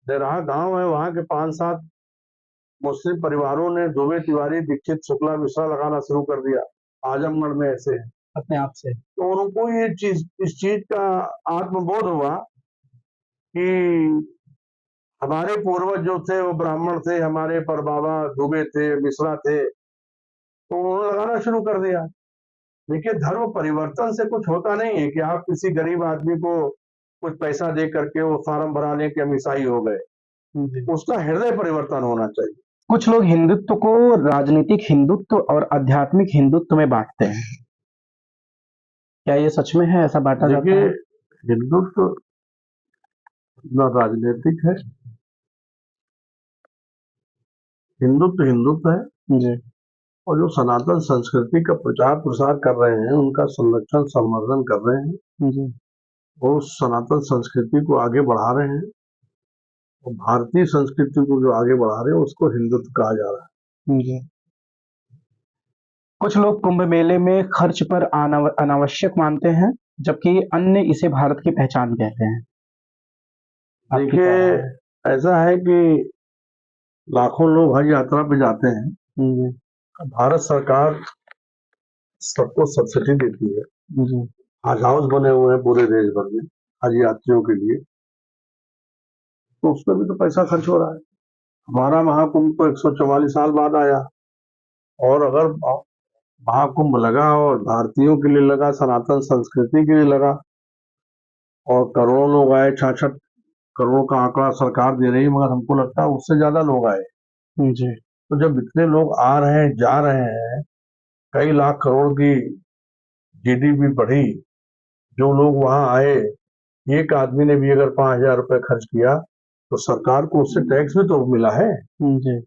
देरहा गांव है, वहां के 5-7 मुस्लिम परिवारों ने दुबे, तिवारी, दीक्षित, शुक्ला, मिश्रा लगाना शुरू कर दिया। आजमगढ़ में ऐसे हैं। अपने आप से। तो उनको ये चीज, इस चीज का आत्मबोध हुआ कि हमारे पूर्वज जो थे वो ब्राह्मण थे, हमारे परबाबा दुबे थे, मिश्रा थे, तो उन्होंने लगाना शुरू कर दिया। देखिए, धर्म परिवर्तन से कुछ होता नहीं है कि आप किसी गरीब आदमी को कुछ पैसा दे करके वो फार्म भरा लें कि हम ईसाई हो गए। जी। उसका हृदय परिवर्तन होना चाहिए। कुछ लोग हिंदुत्व को राजनीतिक हिंदुत्व और आध्यात्मिक हिंदुत्व में बांटते हैं, क्या ये सच में है, ऐसा बांटा जाता देखिए, है? हिंदुत्व न राजनीतिक है, हिंदुत्व हिंदुत्व है। जी। और जो सनातन संस्कृति का प्रचार प्रसार कर रहे हैं, उनका संरक्षण संवर्धन कर रहे हैं, जी। वो उस सनातन संस्कृति को आगे बढ़ा रहे हैं। और भारतीय संस्कृति को जो आगे बढ़ा रहे हैं उसको हिंदुत्व कहा जा रहा है। जी। कुछ लोग कुंभ मेले में खर्च पर अनावश्यक मानते हैं, जबकि अन्य इसे भारत की पहचान कहते हैं। आपकी क्या राय है? देखिए, ऐसा है कि लाखों लोग हज यात्रा पे जाते हैं। जी। भारत सरकार सबको सब्सिडी देती है। जी। हज हाउस बने हुए हैं पूरे देश भर में हज यात्रियों के लिए, तो उसमें भी तो पैसा खर्च हो रहा है। हमारा महाकुंभ तो 144 साल बाद आया, और अगर महाकुंभ लगा और भारतीयों के लिए लगा, सनातन संस्कृति के लिए लगा, और करोड़ों लोग आए, 66 करोड़ का आंकड़ा सरकार दे रही है, मगर हमको लगता है उससे ज्यादा लोग आए। जी। तो जब इतने लोग आ रहे हैं, जा रहे हैं, कई लाख करोड़ की जीडीपी बढ़ी, जो लोग वहां आए, एक आदमी ने भी अगर 5,000 रुपए खर्च किया तो सरकार को उससे टैक्स भी तो मिला है। जी।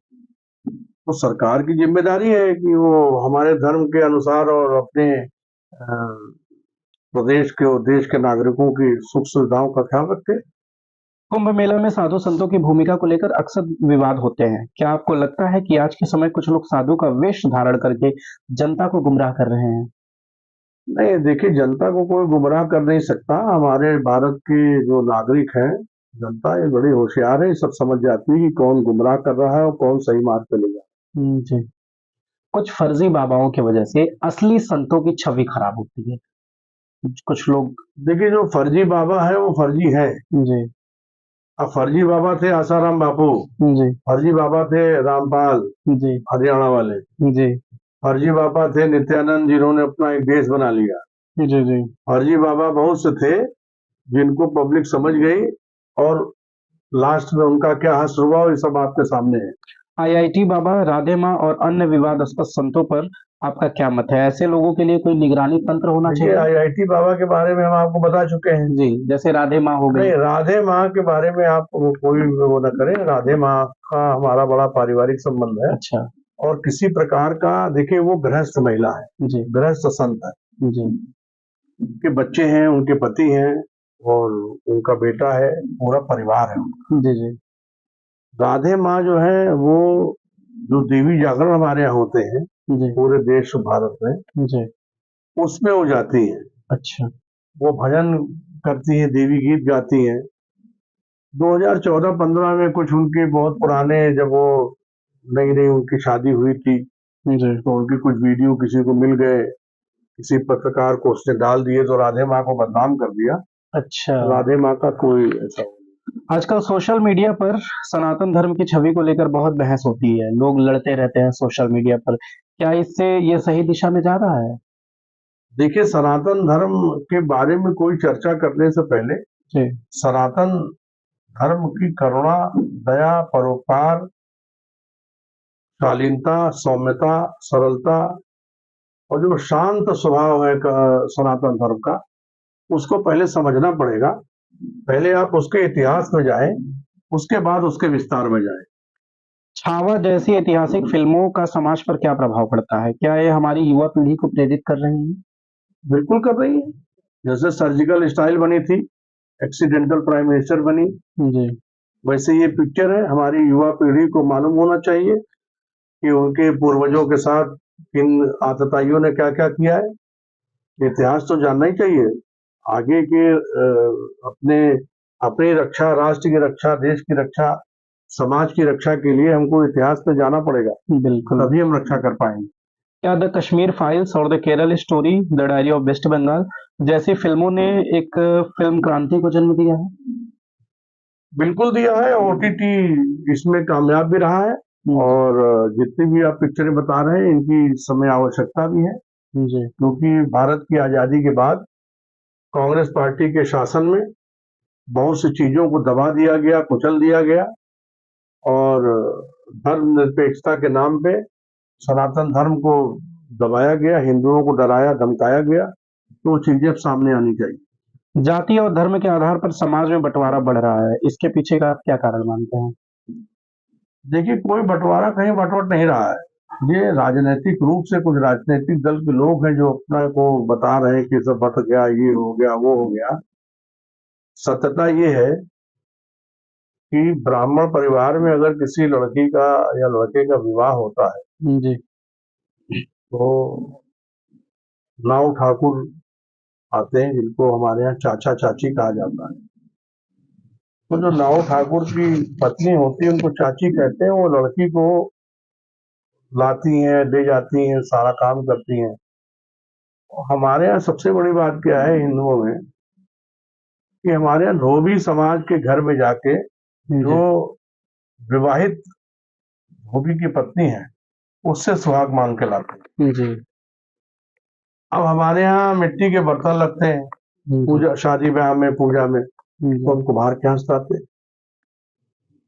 तो सरकार की जिम्मेदारी है कि वो हमारे धर्म के अनुसार और अपने प्रदेश के और देश के नागरिकों की सुख सुविधाओं का ख्याल रखे। कुंभ मेला में साधु संतों की भूमिका को लेकर अक्सर विवाद होते हैं, क्या आपको लगता है कि आज के समय कुछ लोग साधु का वेश धारण करके जनता को गुमराह कर रहे हैं? नहीं, देखिए, जनता को कोई गुमराह कर नहीं सकता। हमारे भारत के जो नागरिक हैं, जनता ये बड़ी होशियार है, ये सब समझ जाती है कि कौन गुमराह कर रहा है और कौन सही मार्ग पे ले जा रहा जी। कुछ फर्जी बाबाओं की वजह से असली संतों की छवि खराब होती है, कुछ लोग। है। देखिए, जो फर्जी बाबा है वो फर्जी है। जी। अब फर्जी बाबा थे आसाराम बापू, जी। फर्जी बाबा थे रामपाल जी। हरियाणा वाले, जी। फर्जी बाबा थे नित्यानंद, जिन्होंने अपना एक देश बना लिया। जी। जी। फर्जी बाबा बहुत से थे जिनको पब्लिक समझ गई, और लास्ट में उनका क्या हश्र हुआ ये सब आपके सामने है। आईआईटी बाबा, राधे माँ और अन्य विवादास्पद संतों पर आपका क्या मत है? ऐसे लोगों के लिए कोई निगरानी तंत्र होना देखिए, चाहिए? आईआईटी बाबा के बारे में हम आपको बता चुके हैं। जी, जैसे राधे माँ हो गई। नहीं, राधे माँ के बारे में आप कोई वो न करें। राधे माँ का हमारा बड़ा पारिवारिक संबंध है, अच्छा। और किसी प्रकार का, देखिए, वो गृहस्थ महिला है, जी। गृहस्थ संत है। जी। उनके बच्चे हैं, उनके पति हैं, और उनका बेटा है, पूरा परिवार है उनका। जी। जी। राधे माँ जो है वो, जो देवी जागरण हमारे यहाँ होते हैं जी। पूरे देश भारत में, जी। उसमें वो जाती है। अच्छा। वो भजन करती है, देवी गीत गाती हैं। 2014-15 में कुछ उनके बहुत पुराने, जब वो नई नई उनकी शादी हुई थी, जी। तो उनके कुछ वीडियो किसी को मिल गए, किसी पत्रकार को उसने डाल दिए, तो राधे माँ को बदनाम कर दिया। अच्छा। राधे माँ का कोई ऐसा आजकल सोशल मीडिया पर सनातन धर्म की छवि को लेकर बहुत बहस होती है, लोग लड़ते रहते हैं सोशल मीडिया पर, क्या इससे ये सही दिशा में जा रहा है? देखिए, सनातन धर्म के बारे में कोई चर्चा करने से पहले जी। सनातन धर्म की करुणा, दया, परोपकार, शालीनता, सौम्यता, सरलता, और जो शांत स्वभाव है सनातन धर्म का, उसको पहले समझना पड़ेगा। पहले आप उसके इतिहास में जाएं, उसके बाद उसके विस्तार में जाएं। छावा जैसी ऐतिहासिक फिल्मों का समाज पर क्या प्रभाव पड़ता है? क्या ये हमारी युवा पीढ़ी को प्रेरित कर रही है? बिल्कुल कर रही है। जैसे सर्जिकल स्टाइल बनी थी, एक्सीडेंटल प्राइम मिनिस्टर बनी, जी। वैसे ये पिक्चर है। हमारी युवा पीढ़ी को मालूम होना चाहिए कि उनके पूर्वजों के साथ किन आतताइयों ने क्या क्या किया है। इतिहास तो जानना ही चाहिए। आगे के अपने अपनी रक्षा, राष्ट्र की रक्षा, देश की रक्षा, समाज की रक्षा के लिए हमको इतिहास में जाना पड़ेगा, बिल्कुल। तभी हम रक्षा कर पाएंगे। क्या द कश्मीर फाइल्स और the Kerala story, the diary of West Bengal जैसी फिल्मों ने एक फिल्म क्रांति को जन्म दिया है? बिल्कुल दिया है। ओटीटी इसमें कामयाब भी रहा है और जितनी भी आप पिक्चरें बता रहे हैं इनकी इस समय आवश्यकता भी है, जी क्योंकि भारत की आजादी के बाद कांग्रेस पार्टी के शासन में बहुत सी चीजों को दबा दिया गया, कुचल दिया गया और धर्मनिरपेक्षता के नाम पे सनातन धर्म को दबाया गया, हिंदुओं को डराया धमकाया गया। तो चीजें अब सामने आनी चाहिए। जाति और धर्म के आधार पर समाज में बंटवारा बढ़ रहा है, इसके पीछे का आप क्या कारण मानते हैं? देखिए, कोई बंटवारा कहीं बंटवट नहीं रहा है। ये राजनीतिक रूप से कुछ राजनीतिक दल के लोग हैं जो अपना को बता रहे हैं कि सब बट गया, ये हो गया, वो हो गया। सत्यता ये है कि ब्राह्मण परिवार में अगर किसी लड़की का या लड़के का विवाह होता है जी तो नाव ठाकुर आते हैं, जिनको हमारे यहाँ चाचा चाची कहा जाता है। तो जो नाव ठाकुर की पत्नी होती है उनको चाची कहते हैं। वो लड़की को लाती हैं, ले जाती हैं, सारा काम करती हैं। हमारे यहाँ सबसे बड़ी बात क्या है हिंदुओं में कि हमारे यहाँ धोबी समाज के घर में जाके जो विवाहित धोबी की पत्नी है उससे सुहाग मांग के लाते हैं। जी अब हमारे यहाँ मिट्टी के बर्तन लगते हैं पूजा, शादी ब्याह में, पूजा में, तो हम कुम्हार के यहाँ से आते हैं।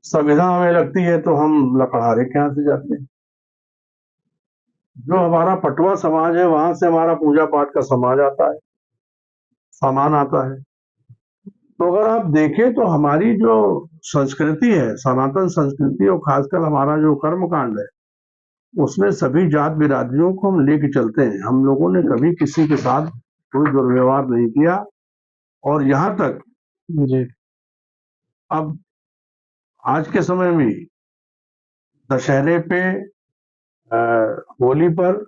संविधा हमें लगती है तो हम लकड़हारे के यहाँ से जाते हैं। जो हमारा पटवा समाज है वहां से हमारा पूजा पाठ का समाज आता है, सामान आता है। तो अगर आप देखें तो हमारी जो संस्कृति है, सनातन संस्कृति, और खासकर हमारा जो कर्म कांड है उसमें सभी जात बिरादरियों को हम लेके चलते हैं। हम लोगों ने कभी किसी के साथ कोई दुर्व्यवहार नहीं किया। और यहाँ तक जी अब आज के समय में दशहरे पे, होली पर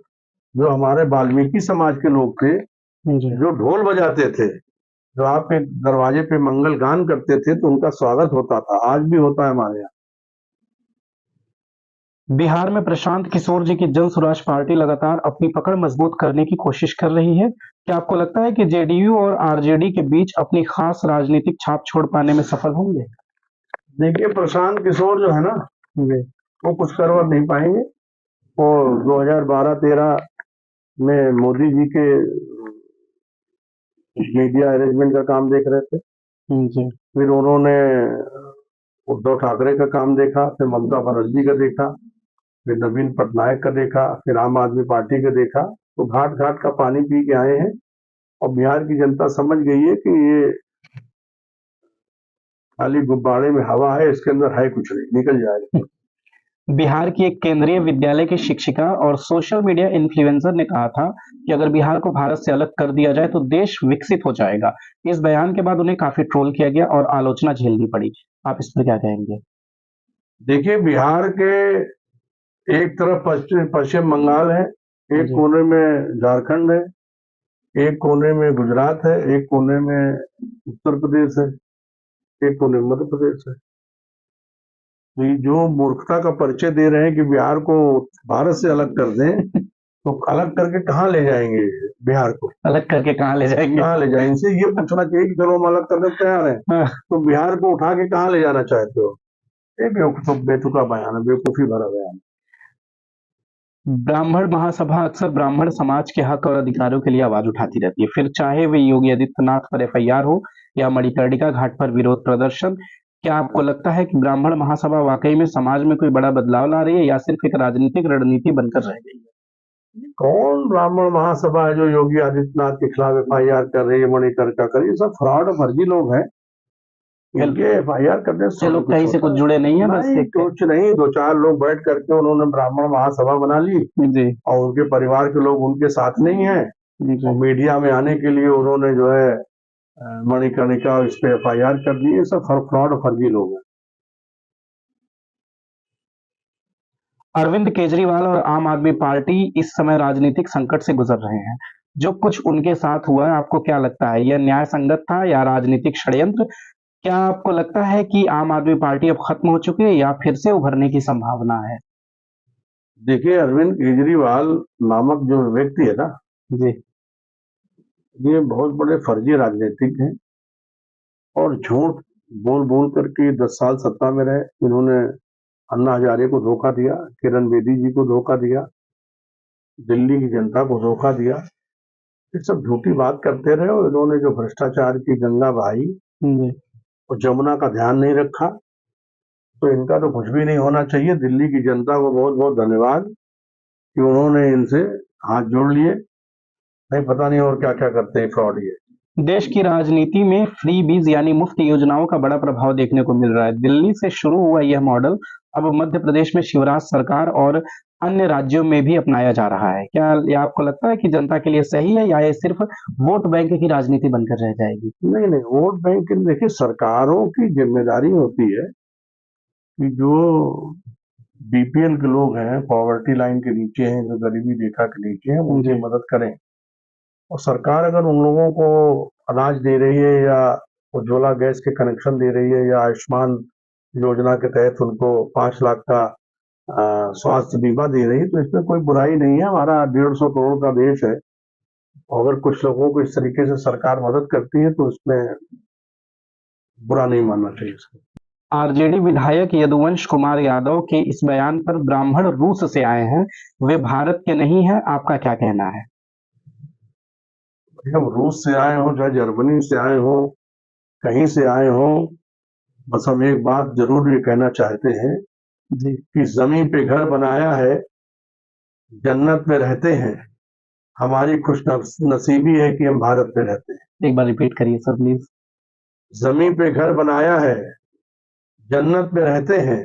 जो हमारे वाल्मीकि समाज के लोग थे जी जो ढोल बजाते थे, जो आपके दरवाजे पे मंगल गान करते थे, तो उनका स्वागत होता था, आज भी होता है हमारे यहाँ। बिहार में प्रशांत किशोर जी की जन स्वराज पार्टी लगातार अपनी पकड़ मजबूत करने की कोशिश कर रही है। क्या आपको लगता है कि जेडीयू और आरजेडी के बीच अपनी खास राजनीतिक छाप छोड़ पाने में सफल होंगे? देखिए, प्रशांत किशोर जो है ना, जी वो कुछ करवा नहीं पाएंगे। वो 2012-13 में मोदी जी के मीडिया अरेंजमेंट का काम देख रहे थे। जी फिर उन्होंने उद्धव ठाकरे का काम देखा, फिर ममता बनर्जी का देखा, फिर नवीन पटनायक का देखा, फिर आम आदमी पार्टी का देखा। तो घाट घाट का पानी पी के आए हैं और बिहार की जनता समझ गई है कि ये खाली गुब्बारे में हवा है, इसके अंदर है कुछ नहीं, निकल जाएगा। बिहार की एक केंद्रीय विद्यालय की शिक्षिका और सोशल मीडिया इन्फ्लुएंसर ने कहा था कि अगर बिहार को भारत से अलग कर दिया जाए तो देश विकसित हो जाएगा। इस बयान के बाद उन्हें काफी ट्रोल किया गया और आलोचना झेलनी पड़ी। आप इस पर क्या कहेंगे? देखिए, बिहार के एक तरफ पश्चिम बंगाल है, एक जी कोने में झारखंड है, एक कोने में गुजरात है, एक कोने में उत्तर प्रदेश है, एक कोने में मध्य प्रदेश है। तो ये जो मूर्खता का परिचय दे रहे हैं कि बिहार को भारत से अलग कर दें, तो अलग करके कहाँ ले जाएंगे बिहार को? अलग करके कहाँ ले जाएंगे? कहाँ ले जाएंगे? इनसे ये पूछना चाहिए कि चलो हम अलग करने को तैयार हैं, हाँ, तो बिहार को उठा के कहाँ ले जाना चाहते हो? ये बेतुका बयान है, बेवकूफी भरा बयान है। ब्राह्मण महासभा अक्सर ब्राह्मण समाज के हक और अधिकारों के लिए आवाज उठाती रहती है, फिर चाहे वे योगी आदित्यनाथ पर एफआईआर हो या मणिकर्णिका घाट पर विरोध प्रदर्शन। क्या आपको लगता है कि ब्राह्मण महासभा वाकई में समाज में कोई बड़ा बदलाव ला रही है या सिर्फ एक राजनीतिक रणनीति बनकर रह गई है? कौन ब्राह्मण महासभा है जो योगी आदित्यनाथ के खिलाफ एफआईआर कर रही है, मणिकर्णिका कर रही है? सब फ्रॉड और फर्जी लोग हैं। इनके एफआईआर करने से ये लोग कहीं से कुछ जुड़े नहीं है, बस नहीं, कुछ नहीं। 2-4 लोग बैठ करके उन्होंने ब्राह्मण महासभा बना ली जी और उनके परिवार के लोग उनके साथ नहीं है। जी और मीडिया में आने के लिए उन्होंने जो है मणिकर्णिका इस पे एफआईआर कर दी। ये सब फ्रॉड और फर्जी लोग हैं। अरविंद केजरीवाल और आम आदमी पार्टी इस समय राजनीतिक संकट से गुजर रहे हैं। जो कुछ उनके साथ हुआ है, आपको क्या लगता है, यह न्याय संगत था या राजनीतिक षड्यंत्र? क्या आपको लगता है कि आम आदमी पार्टी अब खत्म हो चुकी है या फिर से उभरने की संभावना है? देखिए, अरविंद केजरीवाल नामक जो व्यक्ति है ना, जी। ये बहुत बड़े फर्जी राजनीतिक हैं और झूठ बोल बोल करके 10 साल सत्ता में रहे। इन्होंने अन्ना हजारे को धोखा दिया, किरण बेदी जी को धोखा दिया, दिल्ली की जनता को धोखा दिया। ये सब झूठी बात करते रहे और इन्होंने जो भ्रष्टाचार की गंगा बहाई जी। और जमुना का ध्यान नहीं रखा, तो इनका तो कुछ भी नहीं होना चाहिए। दिल्ली की जनता को बहुत बहुत धन्यवाद कि उन्होंने इनसे हाथ जोड़ लिए। नहीं, पता नहीं और क्या क्या करते हैं फ्रॉड ये। देश की राजनीति में फ्री बीज यानी मुफ्त योजनाओं का बड़ा प्रभाव देखने को मिल रहा है। दिल्ली से शुरू हुआ यह मॉडल अब मध्य प्रदेश में शिवराज सरकार और अन्य राज्यों में भी अपनाया जा रहा है। क्या ये आपको लगता है कि जनता के लिए सही है या ये सिर्फ वोट बैंक की राजनीति बनकर रह जाएगी? नहीं नहीं, वोट बैंक की देखिए, सरकारों की जिम्मेदारी होती है कि जो बीपीएल के लोग हैं, पॉवर्टी लाइन के नीचे हैं, जो गरीबी रेखा के नीचे हैं, उनकी जी। मदद करें। और सरकार अगर उन लोगों को अनाज दे रही है या उज्ज्वला गैस के कनेक्शन दे रही है या आयुष्मान योजना के तहत उनको 5 लाख का स्वास्थ्य बीमा दे रही है, तो इसमें कोई बुराई नहीं है। हमारा 150 करोड़ का देश है, अगर कुछ लोगों को इस तरीके से सरकार मदद करती है तो इसमें बुरा नहीं मानना चाहिए इसको। आरजेडी विधायक यदुवंश कुमार यादव के इस बयान पर ब्राह्मण रूस से आए हैं, वे भारत के नहीं है, आपका क्या कहना है? हम रूस से आए हों, चाहे जर्मनी से आए हों, कहीं से आए हों, बस हम एक बात जरूर ये कहना चाहते हैं जी। कि जमीन पे घर बनाया है, जन्नत में रहते हैं, हमारी खुश नसीबी है कि हम भारत में रहते हैं। एक बार रिपीट करिए सर प्लीज। जमीन पे घर बनाया है, जन्नत में रहते हैं,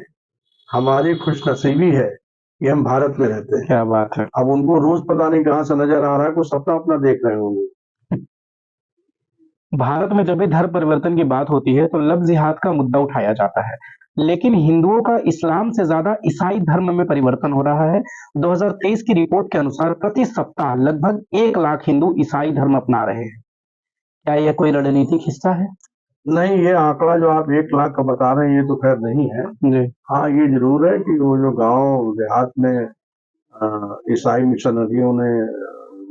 हमारी खुश नसीबी है कि हम भारत में रहते हैं। क्या बात है। अब उनको रूस पता नहीं कहाँ से नजर आ रहा है, कुछ सपना अपना देख रहे होंगे। भारत में जब भी धर्म परिवर्तन की बात होती है तो लव जिहाद का मुद्दा उठाया जाता है, लेकिन हिंदुओं का इस्लाम से ज्यादा ईसाई धर्म में परिवर्तन हो रहा है। 2023 की रिपोर्ट के अनुसार प्रति सप्ताह लगभग 1 लाख हिंदू ईसाई धर्म अपना रहे हैं। क्या यह कोई रणनीतिक हिस्सा है? नहीं, ये आंकड़ा जो आप 1 लाख का बता रहे हैं ये तो खैर नहीं है। जी। हाँ, ये जरूर है कि वो जो गांव देहात में ईसाई मिशनरियों ने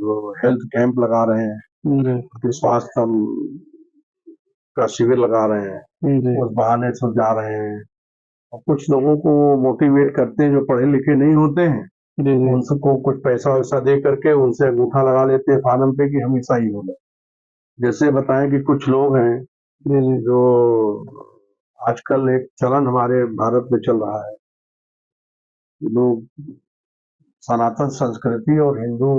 जो हेल्थ कैंप लगा रहे हैं, जी। स्वास्थ्य का शिविर लगा रहे हैं, जी। उस बहाने से जा रहे हैं। और कुछ लोगों को मोटिवेट करते हैं जो पढ़े लिखे नहीं होते हैं, जी। जी। उनको कुछ पैसा वैसा दे करके उनसे अंगूठा लगा लेते हैं फार्म पे कि हम ईसाई हो गए। जैसे बताएं कि कुछ लोग हैं जी। जी। जो आजकल एक चलन हमारे भारत में चल रहा है, लोग सनातन संस्कृति और हिंदू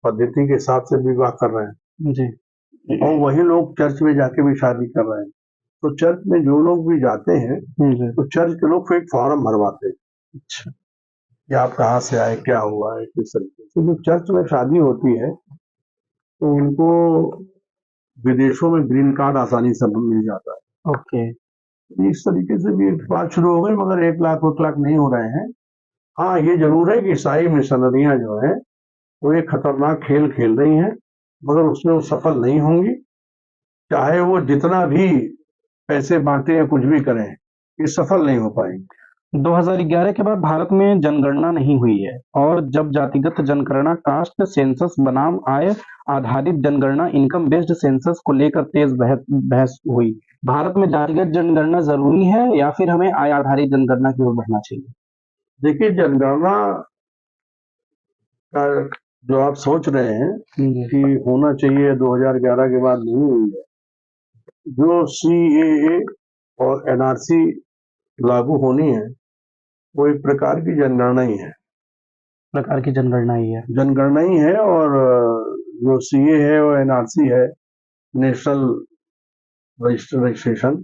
पद्धति के हिसाब से विवाह कर रहे हैं जी। और वही लोग चर्च में जाके भी शादी कर रहे हैं। तो चर्च में जो लोग भी जाते हैं जी। तो चर्च के लोग फिर फॉर्म भरवाते हैं अच्छा। कि आप कहाँ से आए, क्या हुआ है, किस तरीके से। जो चर्च में शादी होती है तो उनको विदेशों में ग्रीन कार्ड आसानी से मिल जाता है। ओके। इस तरीके से भी बात शुरू हो गई, मगर 1 लाख नहीं हो रहे हैं। हाँ, ये जरूर है कि ईसाई मिशनरियां जो है वो एक खतरनाक खेल खेल रही हैं, मगर उसमें वो सफल नहीं होंगी। चाहे वो जितना भी पैसे बांटे या कुछ भी करें, ये सफल नहीं हो पाएंगे। 2011 के बाद भारत में जनगणना नहीं हुई है, और जब जातिगत जनगणना, कास्ट सेंसस बनाम आय आधारित जनगणना, इनकम बेस्ड सेंसस को लेकर तेज बहस हुई। भारत में जातिगत जनगणना जरूरी है या फिर हमें आय आधारित जनगणना की ओर बढ़ना चाहिए? देखिए, जनगणना का जो आप सोच रहे हैं कि होना चाहिए, 2011 के बाद नहीं हुई है। जो CAA और NRC लागू होनी है वो एक प्रकार की जनगणना ही है। प्रकार की जनगणना ही है। जनगणना ही है। और जो CA है और NRC है, नेशनल रजिस्ट्रेशन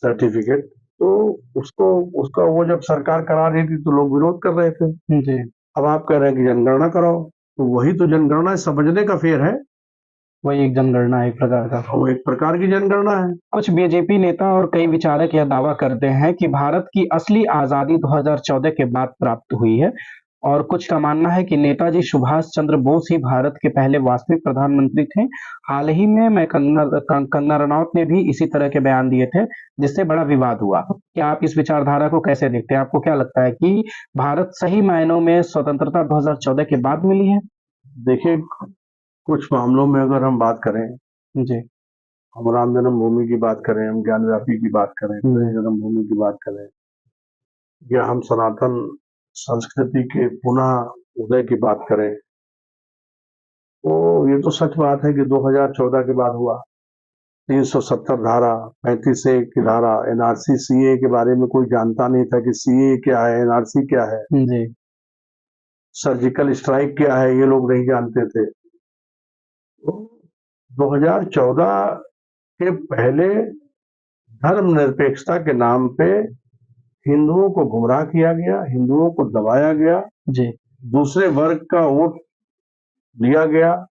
सर्टिफिकेट, तो उसका वो जब सरकार करा रही थी तो लोग विरोध कर रहे थे। जी। अब आप कह रहे हैं कि जनगणना कराओ, तो वही तो जनगणना समझने का फेर है। वही एक जनगणना है एक प्रकार का। वो एक प्रकार की जनगणना है। कुछ बीजेपी नेता और कई विचारक यह दावा करते हैं कि भारत की असली आजादी 2014 के बाद प्राप्त हुई है और कुछ का मानना है कि नेताजी सुभाष चंद्र बोस ही भारत के पहले वास्तविक प्रधानमंत्री थे। हाल ही में कंगना रनौत ने भी इसी तरह के बयान दिए थे, जिससे बड़ा विवाद हुआ। क्या आप इस विचारधारा को कैसे देखते हैं? आपको क्या लगता है कि भारत सही मायनों में स्वतंत्रता 2014 के बाद मिली है? देखिए, कुछ मामलों में अगर हम बात करें, जी, हम राम जन्मभूमि की बात करें, हम ज्ञानव्यापी की बात करें, जी, जन्मभूमि की बात करें, या हम सनातन संस्कृति के पुनः उदय की बात करें, तो ये तो सच बात है कि 2014 के बाद हुआ। 370 धारा, 35A की धारा, एनआरसी, सीए के बारे में कोई जानता नहीं था कि सीए क्या है, एनआरसी क्या है, जी, सर्जिकल स्ट्राइक क्या है, ये लोग नहीं जानते थे। तो 2014 के पहले धर्मनिरपेक्षता के नाम पे हिंदुओं को गुमराह किया गया, हिंदुओं को दबाया गया, जी। दूसरे वर्ग का वोट लिया गया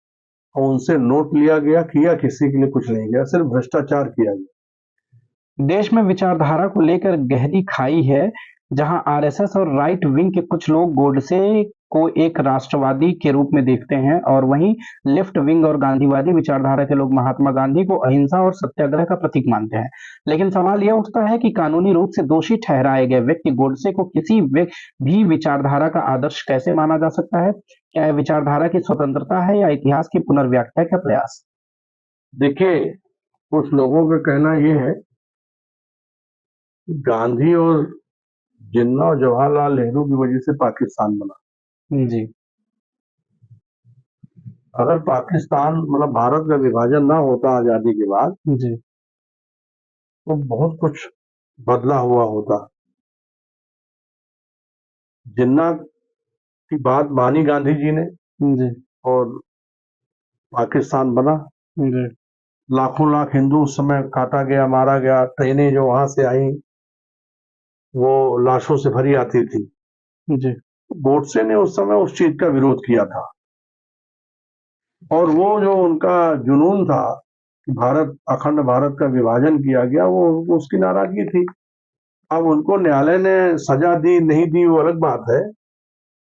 और उनसे नोट लिया गया, किया किसी के लिए कुछ नहीं गया, सिर्फ भ्रष्टाचार किया गया। देश में विचारधारा को लेकर गहरी खाई है, जहां आरएसएस और राइट विंग के कुछ लोग गोडसे को एक राष्ट्रवादी के रूप में देखते हैं और वहीं लेफ्ट विंग और गांधीवादी विचारधारा के लोग महात्मा गांधी को अहिंसा और सत्याग्रह का प्रतीक मानते हैं। लेकिन सवाल यह उठता है कि कानूनी रूप से दोषी ठहराए गए व्यक्ति गोडसे को किसी भी विचारधारा का आदर्श कैसे माना जा सकता है? क्या यह विचारधारा की स्वतंत्रता है या इतिहास की पुनर्व्याख्या का प्रयास? देखिए, कुछ लोगों का कहना यह है कि गांधी और जिन्ना और जवाहरलाल नेहरू की वजह से पाकिस्तान बना। जी, अगर पाकिस्तान मतलब भारत का विभाजन ना होता आजादी के बाद, जी, तो बहुत कुछ बदला हुआ होता। जिन्ना की बात मानी गांधी जी ने जी, और पाकिस्तान बना। जी, लाखों लाख हिंदू उस समय काटा गया, मारा गया, ट्रेनें जो वहां से आई वो लाशों से भरी आती थी। जी, गोडसे ने उस समय उस चीज का विरोध किया था और वो जो उनका जुनून था कि भारत, अखंड भारत का विभाजन किया गया, वो उसकी नाराजगी थी। अब उनको न्यायालय ने सजा दी नहीं दी वो अलग बात है,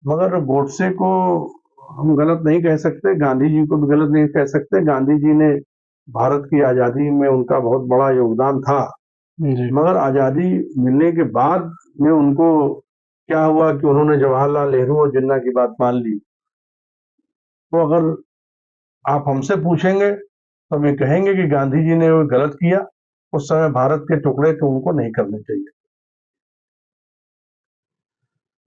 मगर गोडसे को हम गलत नहीं कह सकते, गांधी जी को भी गलत नहीं कह सकते। गांधी जी ने भारत की आजादी में उनका बहुत बड़ा योगदान था, जी, मगर आजादी मिलने के बाद में उनको क्या हुआ कि उन्होंने जवाहरलाल नेहरू और जिन्ना की बात मान ली। तो अगर आप हमसे पूछेंगे तो हम ये कहेंगे कि गांधी जी ने वो गलत किया, उस समय भारत के टुकड़े तो उनको नहीं करने चाहिए।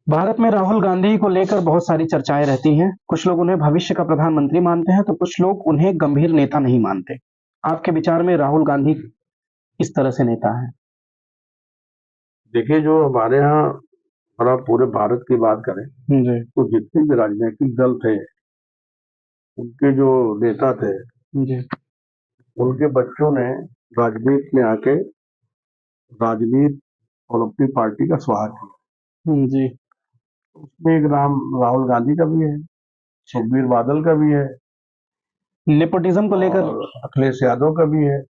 भारत में राहुल गांधी को लेकर बहुत सारी चर्चाएं रहती हैं। कुछ लोग उन्हें भविष्य का प्रधानमंत्री मानते हैं, तो कुछ लोग उन्हें गंभीर नेता नहीं मानते। आपके विचार में राहुल गांधी किस तरह से नेता है? देखिए, जो हमारे यहाँ और आप पूरे भारत की बात करें जी, तो जितने भी राजनीतिक दल थे, उनके जो नेता थे, जी, उनके बच्चों ने राजनीति में आके राजनीति और अपनी पार्टी का स्वाहा किया। जी, उसमें एक नाम राहुल गांधी का भी है, सुखबीर बादल का भी है नेपोटिज्म को लेकर। और अखिलेश यादव का भी है।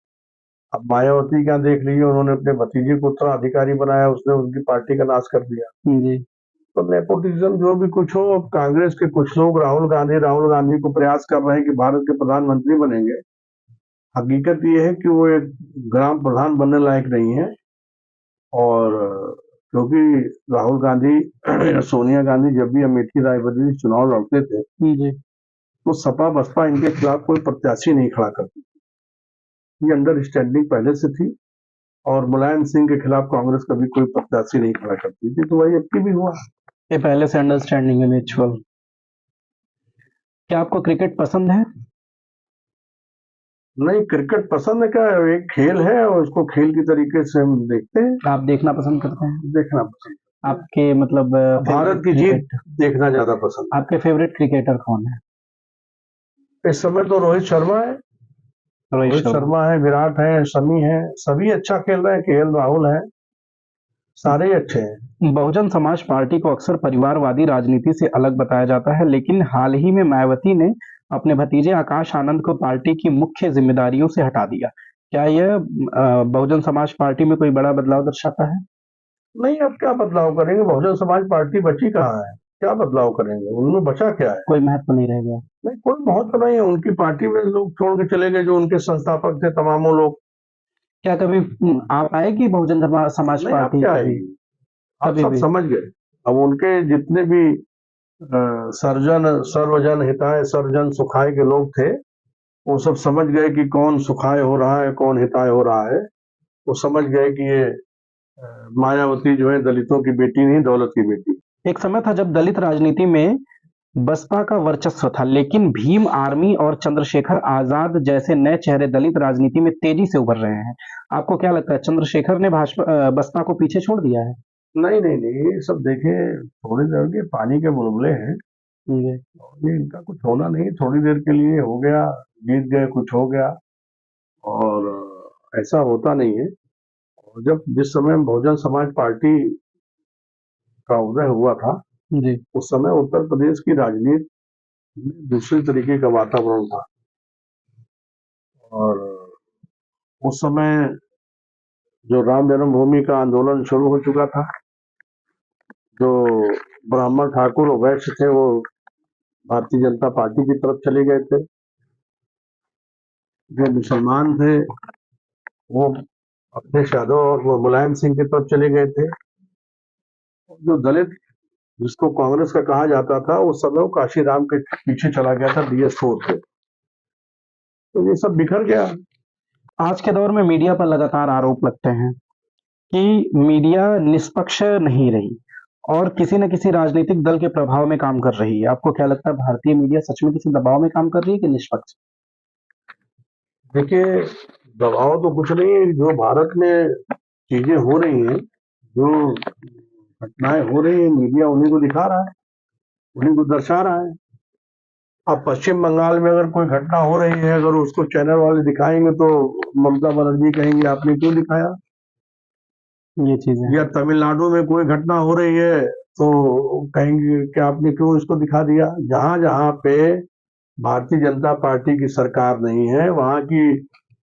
अब मायावती का देख लीजिए, उन्होंने अपने भतीजे को उत्तराधिकारी बनाया, उसने उनकी पार्टी का नाश कर दिया। जी, तो नेपोटिज्म जो भी कुछ हो, अब कांग्रेस के कुछ लोग राहुल गांधी को प्रयास कर रहे हैं कि भारत के प्रधानमंत्री बनेंगे। हकीकत ये है कि वो एक ग्राम प्रधान बनने लायक नहीं है, और क्योंकि राहुल गांधी या सोनिया गांधी जब भी अमेठी रायबरेली चुनाव लड़ते थे, जी, तो सपा बसपा इनके खिलाफ कोई प्रत्याशी नहीं खड़ा करती। ये अंडरस्टैंडिंग पहले से थी और मुलायम सिंह के खिलाफ कांग्रेस कभी कोई प्रत्याशी नहीं खड़ा करती थी, तो वही अब की भी हुआ। ये पहले से अंडरस्टैंडिंग है, म्यूचुअल। क्या आपको क्रिकेट पसंद है? नहीं, क्रिकेट पसंद है क्या? एक खेल है और उसको खेल की तरीके से हम देखते हैं, आप देखना पसंद करते हैं? देखना पसंद। आपके मतलब भारत की जीत देखना ज्यादा पसंद आपके फेवरेट क्रिकेटर कौन है? है। इस समय तो रोहित शर्मा है, रोहित रोहित शर्मा। शर्मा है, विराट है, शमी है, सभी अच्छा खेल रहे हैं, केएल राहुल है, सारे ही अच्छे हैं। बहुजन समाज पार्टी को अक्सर परिवारवादी राजनीति से अलग बताया जाता है, लेकिन हाल ही में मायावती ने अपने भतीजे आकाश आनंद को पार्टी की मुख्य जिम्मेदारियों से हटा दिया। क्या यह बहुजन समाज पार्टी में कोई बड़ा बदलाव दर्शाता है? नहीं, अब क्या बदलाव करेंगे, बहुजन समाज पार्टी बची कहाँ है। क्या बदलाव करेंगे? उनमें बचा क्या है? कोई महत्व नहीं रह गया। नहीं, कोई महत्व नहीं है। उनकी पार्टी में लोग छोड़ के चले गए जो उनके संस्थापक थे, तमामों लोग। क्या कभी आप आए कि बहुजन समाज नहीं, आप पार्टी क्या कभी? आएगी? आप कभी सब भी? समझ गए। अब उनके जितने भी सर्जन सर्वजन हिताय सर्वजन सुखाय के लोग थे, वो सब समझ गए कि कौन सुखाय हो रहा है, कौन हिताय हो रहा है। वो समझ गए कि ये मायावती जो है दलितों की बेटी नहीं, दौलत की बेटी। एक समय था जब दलित राजनीति में बसपा का वर्चस्व था, लेकिन भीम आर्मी और चंद्रशेखर आजाद जैसे नए चेहरे दलित राजनीति में तेजी से उभर रहे हैं। आपको क्या लगता है, चंद्रशेखर ने बसपा को पीछे छोड़ दिया है? नहीं नहीं नहीं, ये सब देखे थोड़ी देर के पानी के बुलबुले हैं। जी। ये इनका कुछ होना नहीं, थोड़ी देर के लिए हो गया, जीत गए, कुछ हो गया। और ऐसा होता नहीं है। और जब जिस समय बहुजन समाज पार्टी का उदय हुआ था, जी। उस समय उत्तर प्रदेश की राजनीति में दूसरे तरीके का वातावरण था। और उस समय जो राम जन्मभूमि का आंदोलन शुरू हो चुका था, जो ब्राह्मण ठाकुर और वैश्य थे वो भारतीय जनता पार्टी की तरफ चले गए थे। जो मुसलमान थे वो अखिलेश यादव और वो मुलायम सिंह की तरफ चले गए थे। जो दलित, जिसको कांग्रेस का कहा जाता था, उस समय वो काशीराम के पीछे चला गया था, DS4 से। तो ये सब बिखर गया। आज के दौर में मीडिया पर लगातार आरोप लगते हैं कि मीडिया निष्पक्ष नहीं रही और किसी न किसी राजनीतिक दल के प्रभाव में काम कर रही है। आपको क्या लगता है, भारतीय मीडिया सच में किसी दबाव में काम कर रही है कि निष्पक्ष? देखिए, दबाव तो कुछ नहीं है। जो भारत में चीजें हो रही हैं, जो घटनाएं हो रही हैं, मीडिया उन्हीं को दिखा रहा है, उन्हीं को दर्शा रहा है। अब पश्चिम बंगाल में अगर कोई घटना हो रही है, अगर उसको चैनल वाले दिखाएंगे तो ममता बनर्जी कहेंगे आपने क्यों दिखाया। ये चीजें या तमिलनाडु में कोई घटना हो रही है तो कहेंगे कि आपने क्यों इसको दिखा दिया। जहां जहां पे भारतीय जनता पार्टी की सरकार नहीं है, वहां की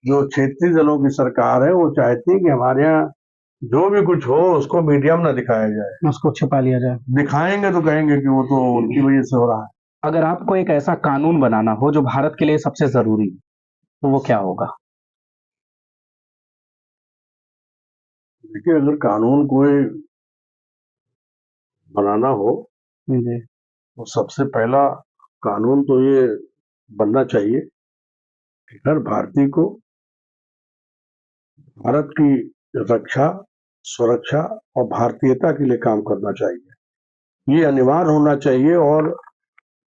जो क्षेत्रीय दलों की सरकार है, वो चाहती है कि हमारे यहाँ जो भी कुछ हो उसको मीडिया में न दिखाया जाए। उसको छिपा लिया जाए। दिखाएंगे तो कहेंगे कि वो तो उनकी वजह से हो रहा है। अगर आपको एक ऐसा कानून बनाना हो जो भारत के लिए सबसे जरूरी है, तो वो क्या होगा? देखिए, अगर कानून कोई बनाना हो जी। तो सबसे पहला कानून तो ये बनना चाहिए कि हर भारतीय को भारत की रक्षा, सुरक्षा और भारतीयता के लिए काम करना चाहिए। ये अनिवार्य होना चाहिए। और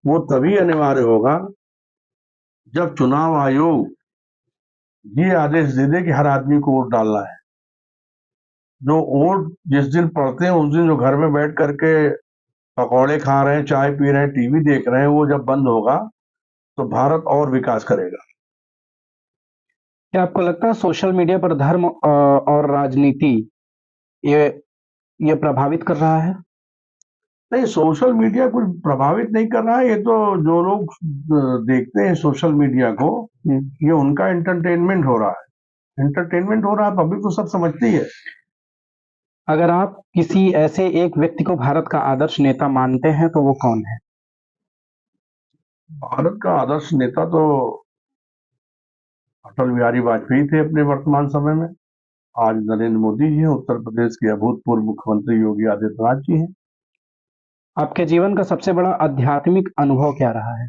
वो तभी अनिवार्य होगा जब चुनाव आयोग ये आदेश दे दे कि हर आदमी को वोट डालना है। जो वोट जिस दिन पड़ते हैं उस दिन जो घर में बैठ करके पकौड़े खा रहे हैं, चाय पी रहे हैं, टीवी देख रहे हैं, वो जब बंद होगा तो भारत और विकास करेगा। क्या आपको लगता है सोशल मीडिया पर धर्म और राजनीति ये ये प्रभावित कर रहा है? नहीं, सोशल मीडिया कुछ प्रभावित नहीं कर रहा है। ये तो जो लोग देखते हैं सोशल मीडिया को, ये उनका एंटरटेनमेंट हो रहा है। एंटरटेनमेंट हो रहा है, पब्लिक तो सब समझती है। अगर आप किसी ऐसे एक व्यक्ति को भारत का आदर्श नेता मानते हैं तो वो कौन है? भारत का आदर्श नेता तो अटल बिहारी वाजपेयी थे अपने वर्तमान समय में। आज नरेंद्र मोदी जी हैं। उत्तर प्रदेश के अभूतपूर्व मुख्यमंत्री योगी आदित्यनाथ जी हैं। आपके जीवन का सबसे बड़ा आध्यात्मिक अनुभव क्या रहा है?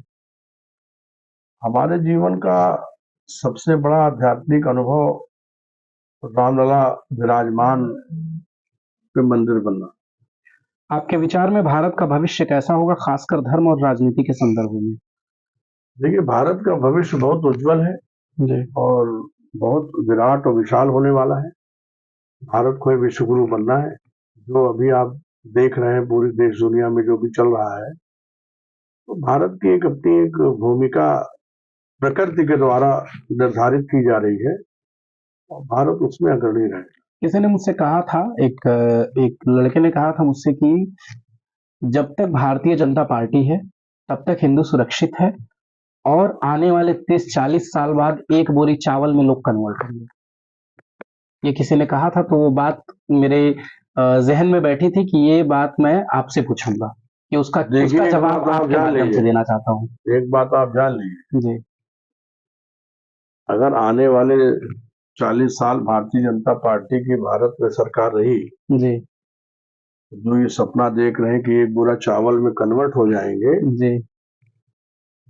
हमारे जीवन का सबसे बड़ा आध्यात्मिक अनुभव रामलला विराजमान पे मंदिर बनना। आपके विचार में भारत का भविष्य कैसा होगा, खासकर धर्म और राजनीति के संदर्भ में? देखिए, भारत का भविष्य बहुत उज्जवल है जी। और बहुत विराट और विशाल होने वाला है। भारत को विश्व गुरु बनना है। जो अभी आप देख रहे हैं पूरी देश दुनिया में जो भी चल रहा है, तो भारत की एक अपनी एक भूमिका प्रकृति के द्वारा निर्धारित की जा रही है और भारत उसमें अग्रणी रहे। किसी ने मुझसे कहा था, एक लड़के ने कहा था मुझसे कि जब तक भारतीय जनता पार्टी है तब तक हिंदू सुरक्षित है और आने वाले 30-40 साल बाद एक बोरी चावल में लोग कन्वर्ट होंगे। ये किसी ने कहा था, तो वो बात मेरे जहन में बैठी थी कि ये बात मैं आपसे पूछूंगा। कि उसका देखिए, एक जवाब बात आप आपके जान माध्यम से लीजिए, देना चाहता हूँ। एक बात आप जान लीजिए, जी, अगर आने वाले 40 साल भारतीय जनता पार्टी की भारत में सरकार रही, जी, जो ये सपना देख रहे हैं कि एक बोरा चावल में कन्वर्ट हो जाएंगे, जी।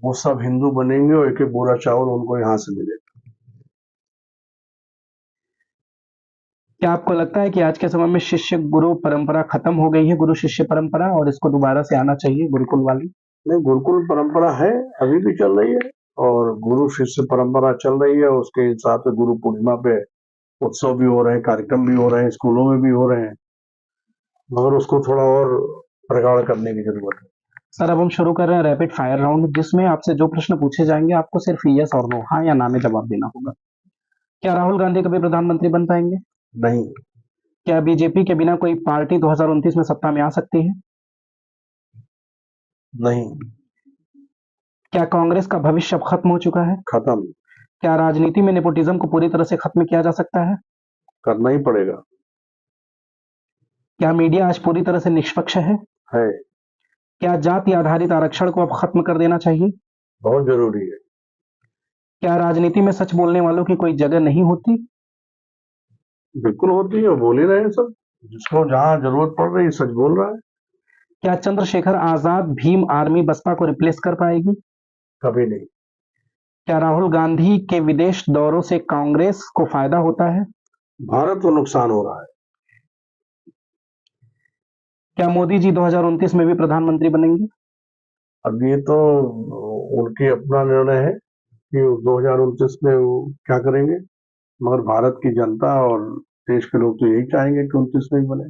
वो सब हिंदू बनेंगे और एक एक बोरा चावल उनको यहाँ से मिलेगा। क्या आपको लगता है कि आज के समय में शिष्य गुरु परंपरा खत्म हो गई है, गुरु शिष्य परंपरा, और इसको दोबारा से आना चाहिए गुरुकुल वाली? नहीं, गुरुकुल परंपरा है, अभी भी चल रही है, और गुरु शिष्य परंपरा चल रही है। उसके हिसाब से गुरु पूर्णिमा पे उत्सव भी हो रहे हैं, कार्यक्रम भी हो रहे हैं, स्कूलों में भी हो रहे हैं, मगर उसको थोड़ा और प्रगाढ़ करने की जरूरत है। सर, अब हम शुरू कर रहे हैं रैपिड फायर राउंड, जिसमें आपसे जो प्रश्न पूछे जाएंगे आपको सिर्फ यस और नो, हाँ या ना में जवाब देना होगा। क्या राहुल गांधी कभी प्रधानमंत्री बन पाएंगे? नहीं। क्या बीजेपी के बिना कोई पार्टी 2029 में सत्ता में आ सकती है? नहीं। क्या कांग्रेस का भविष्य अब खत्म हो चुका है? खत्म। क्या राजनीति में नेपोटिज्म को पूरी तरह से खत्म किया जा सकता है? करना ही पड़ेगा। क्या मीडिया आज पूरी तरह से निष्पक्ष है? है। क्या जाति आधारित आरक्षण को अब खत्म कर देना चाहिए? बहुत जरूरी है। क्या राजनीति में सच बोलने वालों की कोई जगह नहीं होती? बिल्कुल होती है, बोल ही रहे हैं सब, जिसको जहाँ जरूरत पड़ रही है सच बोल रहा है। क्या चंद्रशेखर आजाद भीम आर्मी बसपा को रिप्लेस कर पाएगी? कभी नहीं। क्या राहुल गांधी के विदेश दौरों से कांग्रेस को फायदा होता है? भारत को नुकसान हो रहा है। क्या मोदी जी 2029 में भी प्रधानमंत्री बनेंगे? अब ये तो उनकी अपना निर्णय है कि 2029 में वो क्या करेंगे, मगर भारत की जनता और देश के लोग तो यही चाहेंगे कि 29 में ही बने।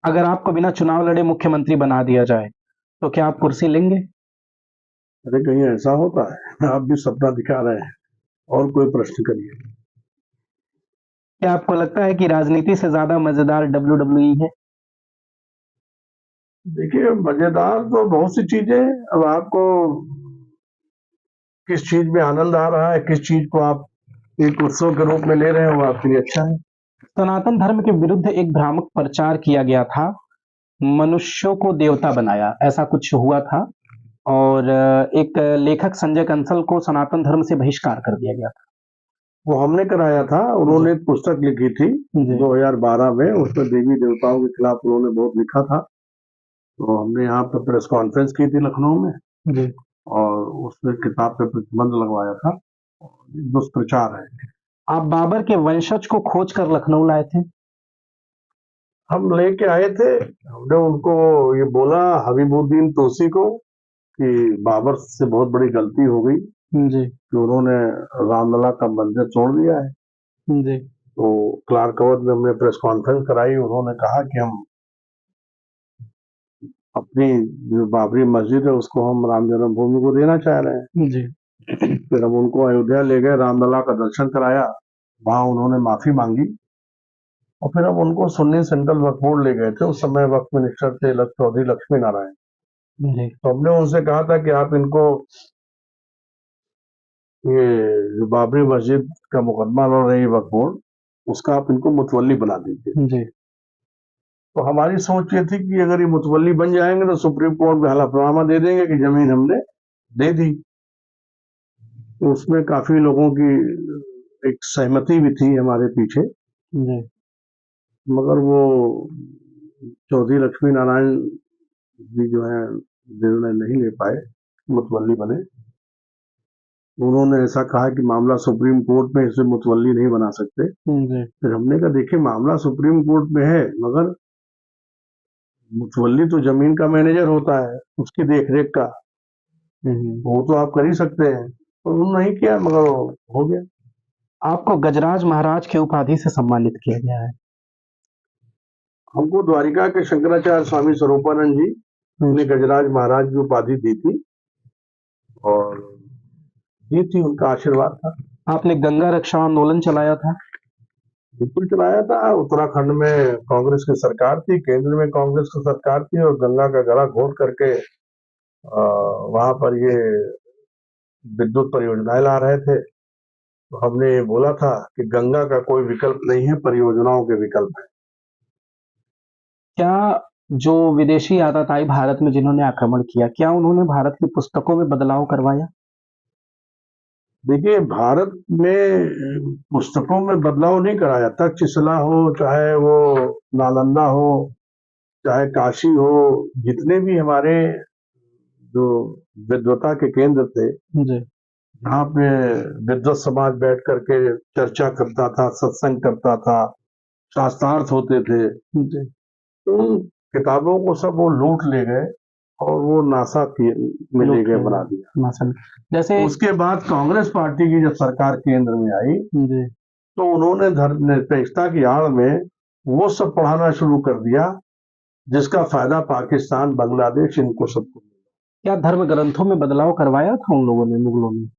अगर आपको बिना चुनाव लड़े मुख्यमंत्री बना दिया जाए तो क्या आप कुर्सी लेंगे? अरे कहीं ऐसा होता है? आप भी सपना दिखा रहे हैं, और कोई प्रश्न करिए। क्या आपको लगता है कि राजनीति से ज्यादा मजेदार WWE है? देखिए, मजेदार तो बहुत सी चीजें हैं। अब आपको किस चीज में आनंद आ रहा है, किस चीज को आप एक उत्सव के रूप में ले रहे हैं, वो आपके लिए अच्छा है। सनातन धर्म के विरुद्ध एक भ्रामक प्रचार किया गया था, मनुष्यों को देवता बनाया, ऐसा कुछ हुआ था, और एक लेखक संजय कंसल को सनातन धर्म से बहिष्कार कर दिया गया था। वो हमने कराया था, उन्होंने एक पुस्तक लिखी थी जी 2012 में, उसमें देवी देवताओं के खिलाफ उन्होंने बहुत लिखा था। तो हमने यहाँ पे प्रेस कॉन्फ्रेंस की थी लखनऊ में, जी। और उसमें किताब पे प्रतिबंध लगवाया था। दुष्प्रचार है। आप बाबर के वंशज को खोज कर लखनऊ लाए थे? हम लेके आए थे, हमने उनको ये बोला, हबीबुद्दीन तोसी को, कि बाबर से बहुत बड़ी गलती हो गई जी कि उन्होंने रामलला का मंदिर तोड़ दिया है। जी तो क्लार्क अवध में हमने प्रेस कॉन्फ्रेंस कराई, उन्होंने कहा कि हम अपनी जो बाबरी मस्जिद है उसको हम राम जन्मभूमि को देना चाह रहे हैं। जी। फिर हम उनको अयोध्या ले गए, रामलला का दर्शन कराया, वहां उन्होंने माफी मांगी, और फिर हम उनको सुन्नी सेंट्रल वक्फ बोर्ड ले गए थे। उस समय वक्फ मिनिस्टर थे चौधरी लक्ष्मी नारायण। जी तो हमने उनसे कहा था कि आप इनको ये जो बाबरी मस्जिद का मुकदमा लड़ रही है वक्फ बोर्ड, उसका आप इनको मुतवल्ली बना दीजिए। जी तो हमारी सोच ये थी कि अगर ये मुतवल्ली बन जाएंगे तो सुप्रीम कोर्ट में हलफनामा दे देंगे कि जमीन हमने दे दी। तो उसमें काफी लोगों की एक सहमति भी थी हमारे पीछे, जी। मगर वो चौधरी लक्ष्मी नारायण जी जो है निर्णय नहीं ले पाए, मुतवल्ली बने। उन्होंने ऐसा कहा कि मामला सुप्रीम कोर्ट में, इसे मुतवल्ली नहीं बना सकते। जी फिर हमने कहा देखिए, मामला सुप्रीम कोर्ट में है, मगर मुतवल्ली तो जमीन का मैनेजर होता है, उसकी देखरेख का, वो तो आप कर ही सकते हैं। और उन्होंने नहीं किया, मगर हो गया। आपको गजराज महाराज की उपाधि से सम्मानित किया गया है। हमको द्वारिका के शंकराचार्य स्वामी स्वरूपानंद जी ने गजराज महाराज की उपाधि दी थी, और दी थी, उनका आशीर्वाद था। आपने गंगा रक्षा आंदोलन चलाया था? बिल्कुल चलाया था। उत्तराखंड में कांग्रेस की सरकार थी, केंद्र में कांग्रेस की सरकार थी, और गंगा का गला घोट करके वहां पर ये विद्युत परियोजनाएं ला रहे थे। तो हमने ये बोला था कि गंगा का कोई विकल्प नहीं है, परियोजनाओं के विकल्प है। क्या जो विदेशी आतताई भारत में जिन्होंने आक्रमण किया, क्या उन्होंने भारत की पुस्तकों में बदलाव करवाया? देखिए, भारत में पुस्तकों में बदलाव नहीं कराया। तक्षशिला हो, चाहे वो नालंदा हो, चाहे काशी हो, जितने भी हमारे जो विद्वता के केंद्र थे, जी, जहाँ पे विद्वत समाज बैठ करके चर्चा करता था, सत्संग करता था, शास्त्रार्थ होते थे, जी, उन किताबों को सब वो लूट ले गए और वो नासा में ले लूट गए, ले बना गए। दिया। मसल जैसे उसके बाद कांग्रेस पार्टी की जब सरकार केंद्र में आई, जी, तो उन्होंने धर्मनिरपेक्षता की आड़ में वो सब पढ़ाना शुरू कर दिया जिसका फायदा पाकिस्तान, बांग्लादेश, इनको सबको मिला। क्या धर्म ग्रंथों में बदलाव करवाया था उन लोगों ने, मुगलों ने?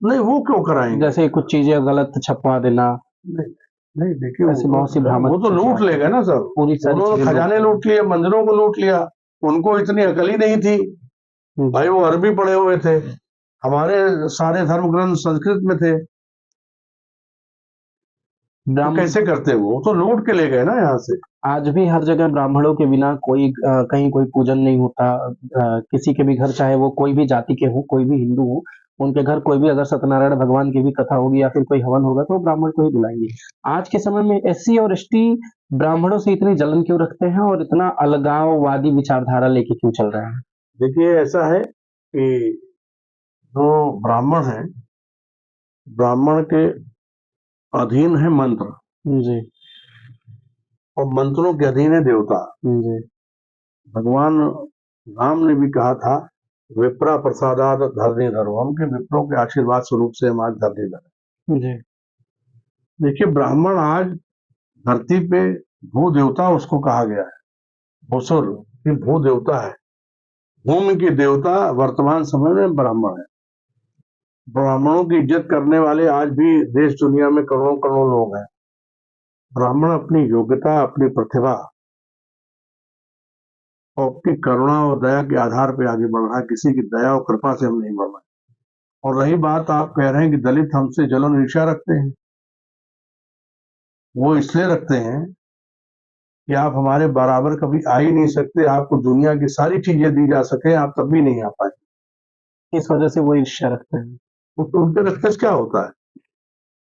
नहीं, वो क्यों कराएंगे? जैसे कुछ चीजें गलत छपवा देना, नहीं, नहीं, देखिए, ऐसी बहुत सी वो भ्रामक तो लूट ले गए ना सब। पूरी सारी उन्होंने चीजें खजाने लूट लिए, मंदिरों को लूट लिया। उनको इतनी अकल ही नहीं थी भाई, वो अरबी पढ़े हुए थे, हमारे सारे धर्म ग्रंथ संस्कृत में थे, तो ब्राह्मण कैसे करते वो तो लूट के ले गए ना यहाँ से। आज भी हर जगह ब्राह्मणों के बिना कोई कहीं कोई पूजन नहीं होता। किसी के भी घर, चाहे वो कोई भी जाति के हो, कोई भी हिंदू हो, उनके घर कोई भी अगर सत्यनारायण भगवान की भी कथा होगी या फिर कोई हवन होगा तो वो ब्राह्मण को ही बुलाएंगे। आज के समय में एससी और एसटी ब्राह्मणों से इतनी जलन क्यों रखते हैं और इतना अलगाववादी विचारधारा लेके क्यों चल रहे हैं? देखिए, ऐसा है कि जो ब्राह्मण है, ब्राह्मण के अधीन है मंत्र, जी, और मंत्रों के अधीन है देवता। जी, भगवान राम ने भी कहा था, विप्रा प्रसादात धरनी धरो, हम के विप्रों के आशीर्वाद स्वरूप से हम आज धरनी धरे। जी, देखिए, ब्राह्मण आज धरती पे भू देवता उसको कहा गया है। भूसुर भी भू देवता है। भूमि की देवता वर्तमान समय में ब्राह्मण है। ब्राह्मणों की इज्जत करने वाले आज भी देश दुनिया में करोड़ों करोड़ों लोग हैं। ब्राह्मण अपनी योग्यता, अपनी प्रतिभा और अपनी करुणा और दया के आधार पर आगे बढ़ रहा है। किसी की दया और कृपा से हम नहीं बढ़ रहे। और रही बात, आप कह रहे हैं कि दलित हमसे जलन ईर्ष्या रखते हैं, वो इसलिए रखते हैं कि आप हमारे बराबर कभी आ ही नहीं सकते। आपको दुनिया की सारी चीजें दी जा सके, आप तब भी नहीं आ पाए। इस वजह से वो ईर्ष्या रखते हैं। तो उनके रखते से क्या होता है?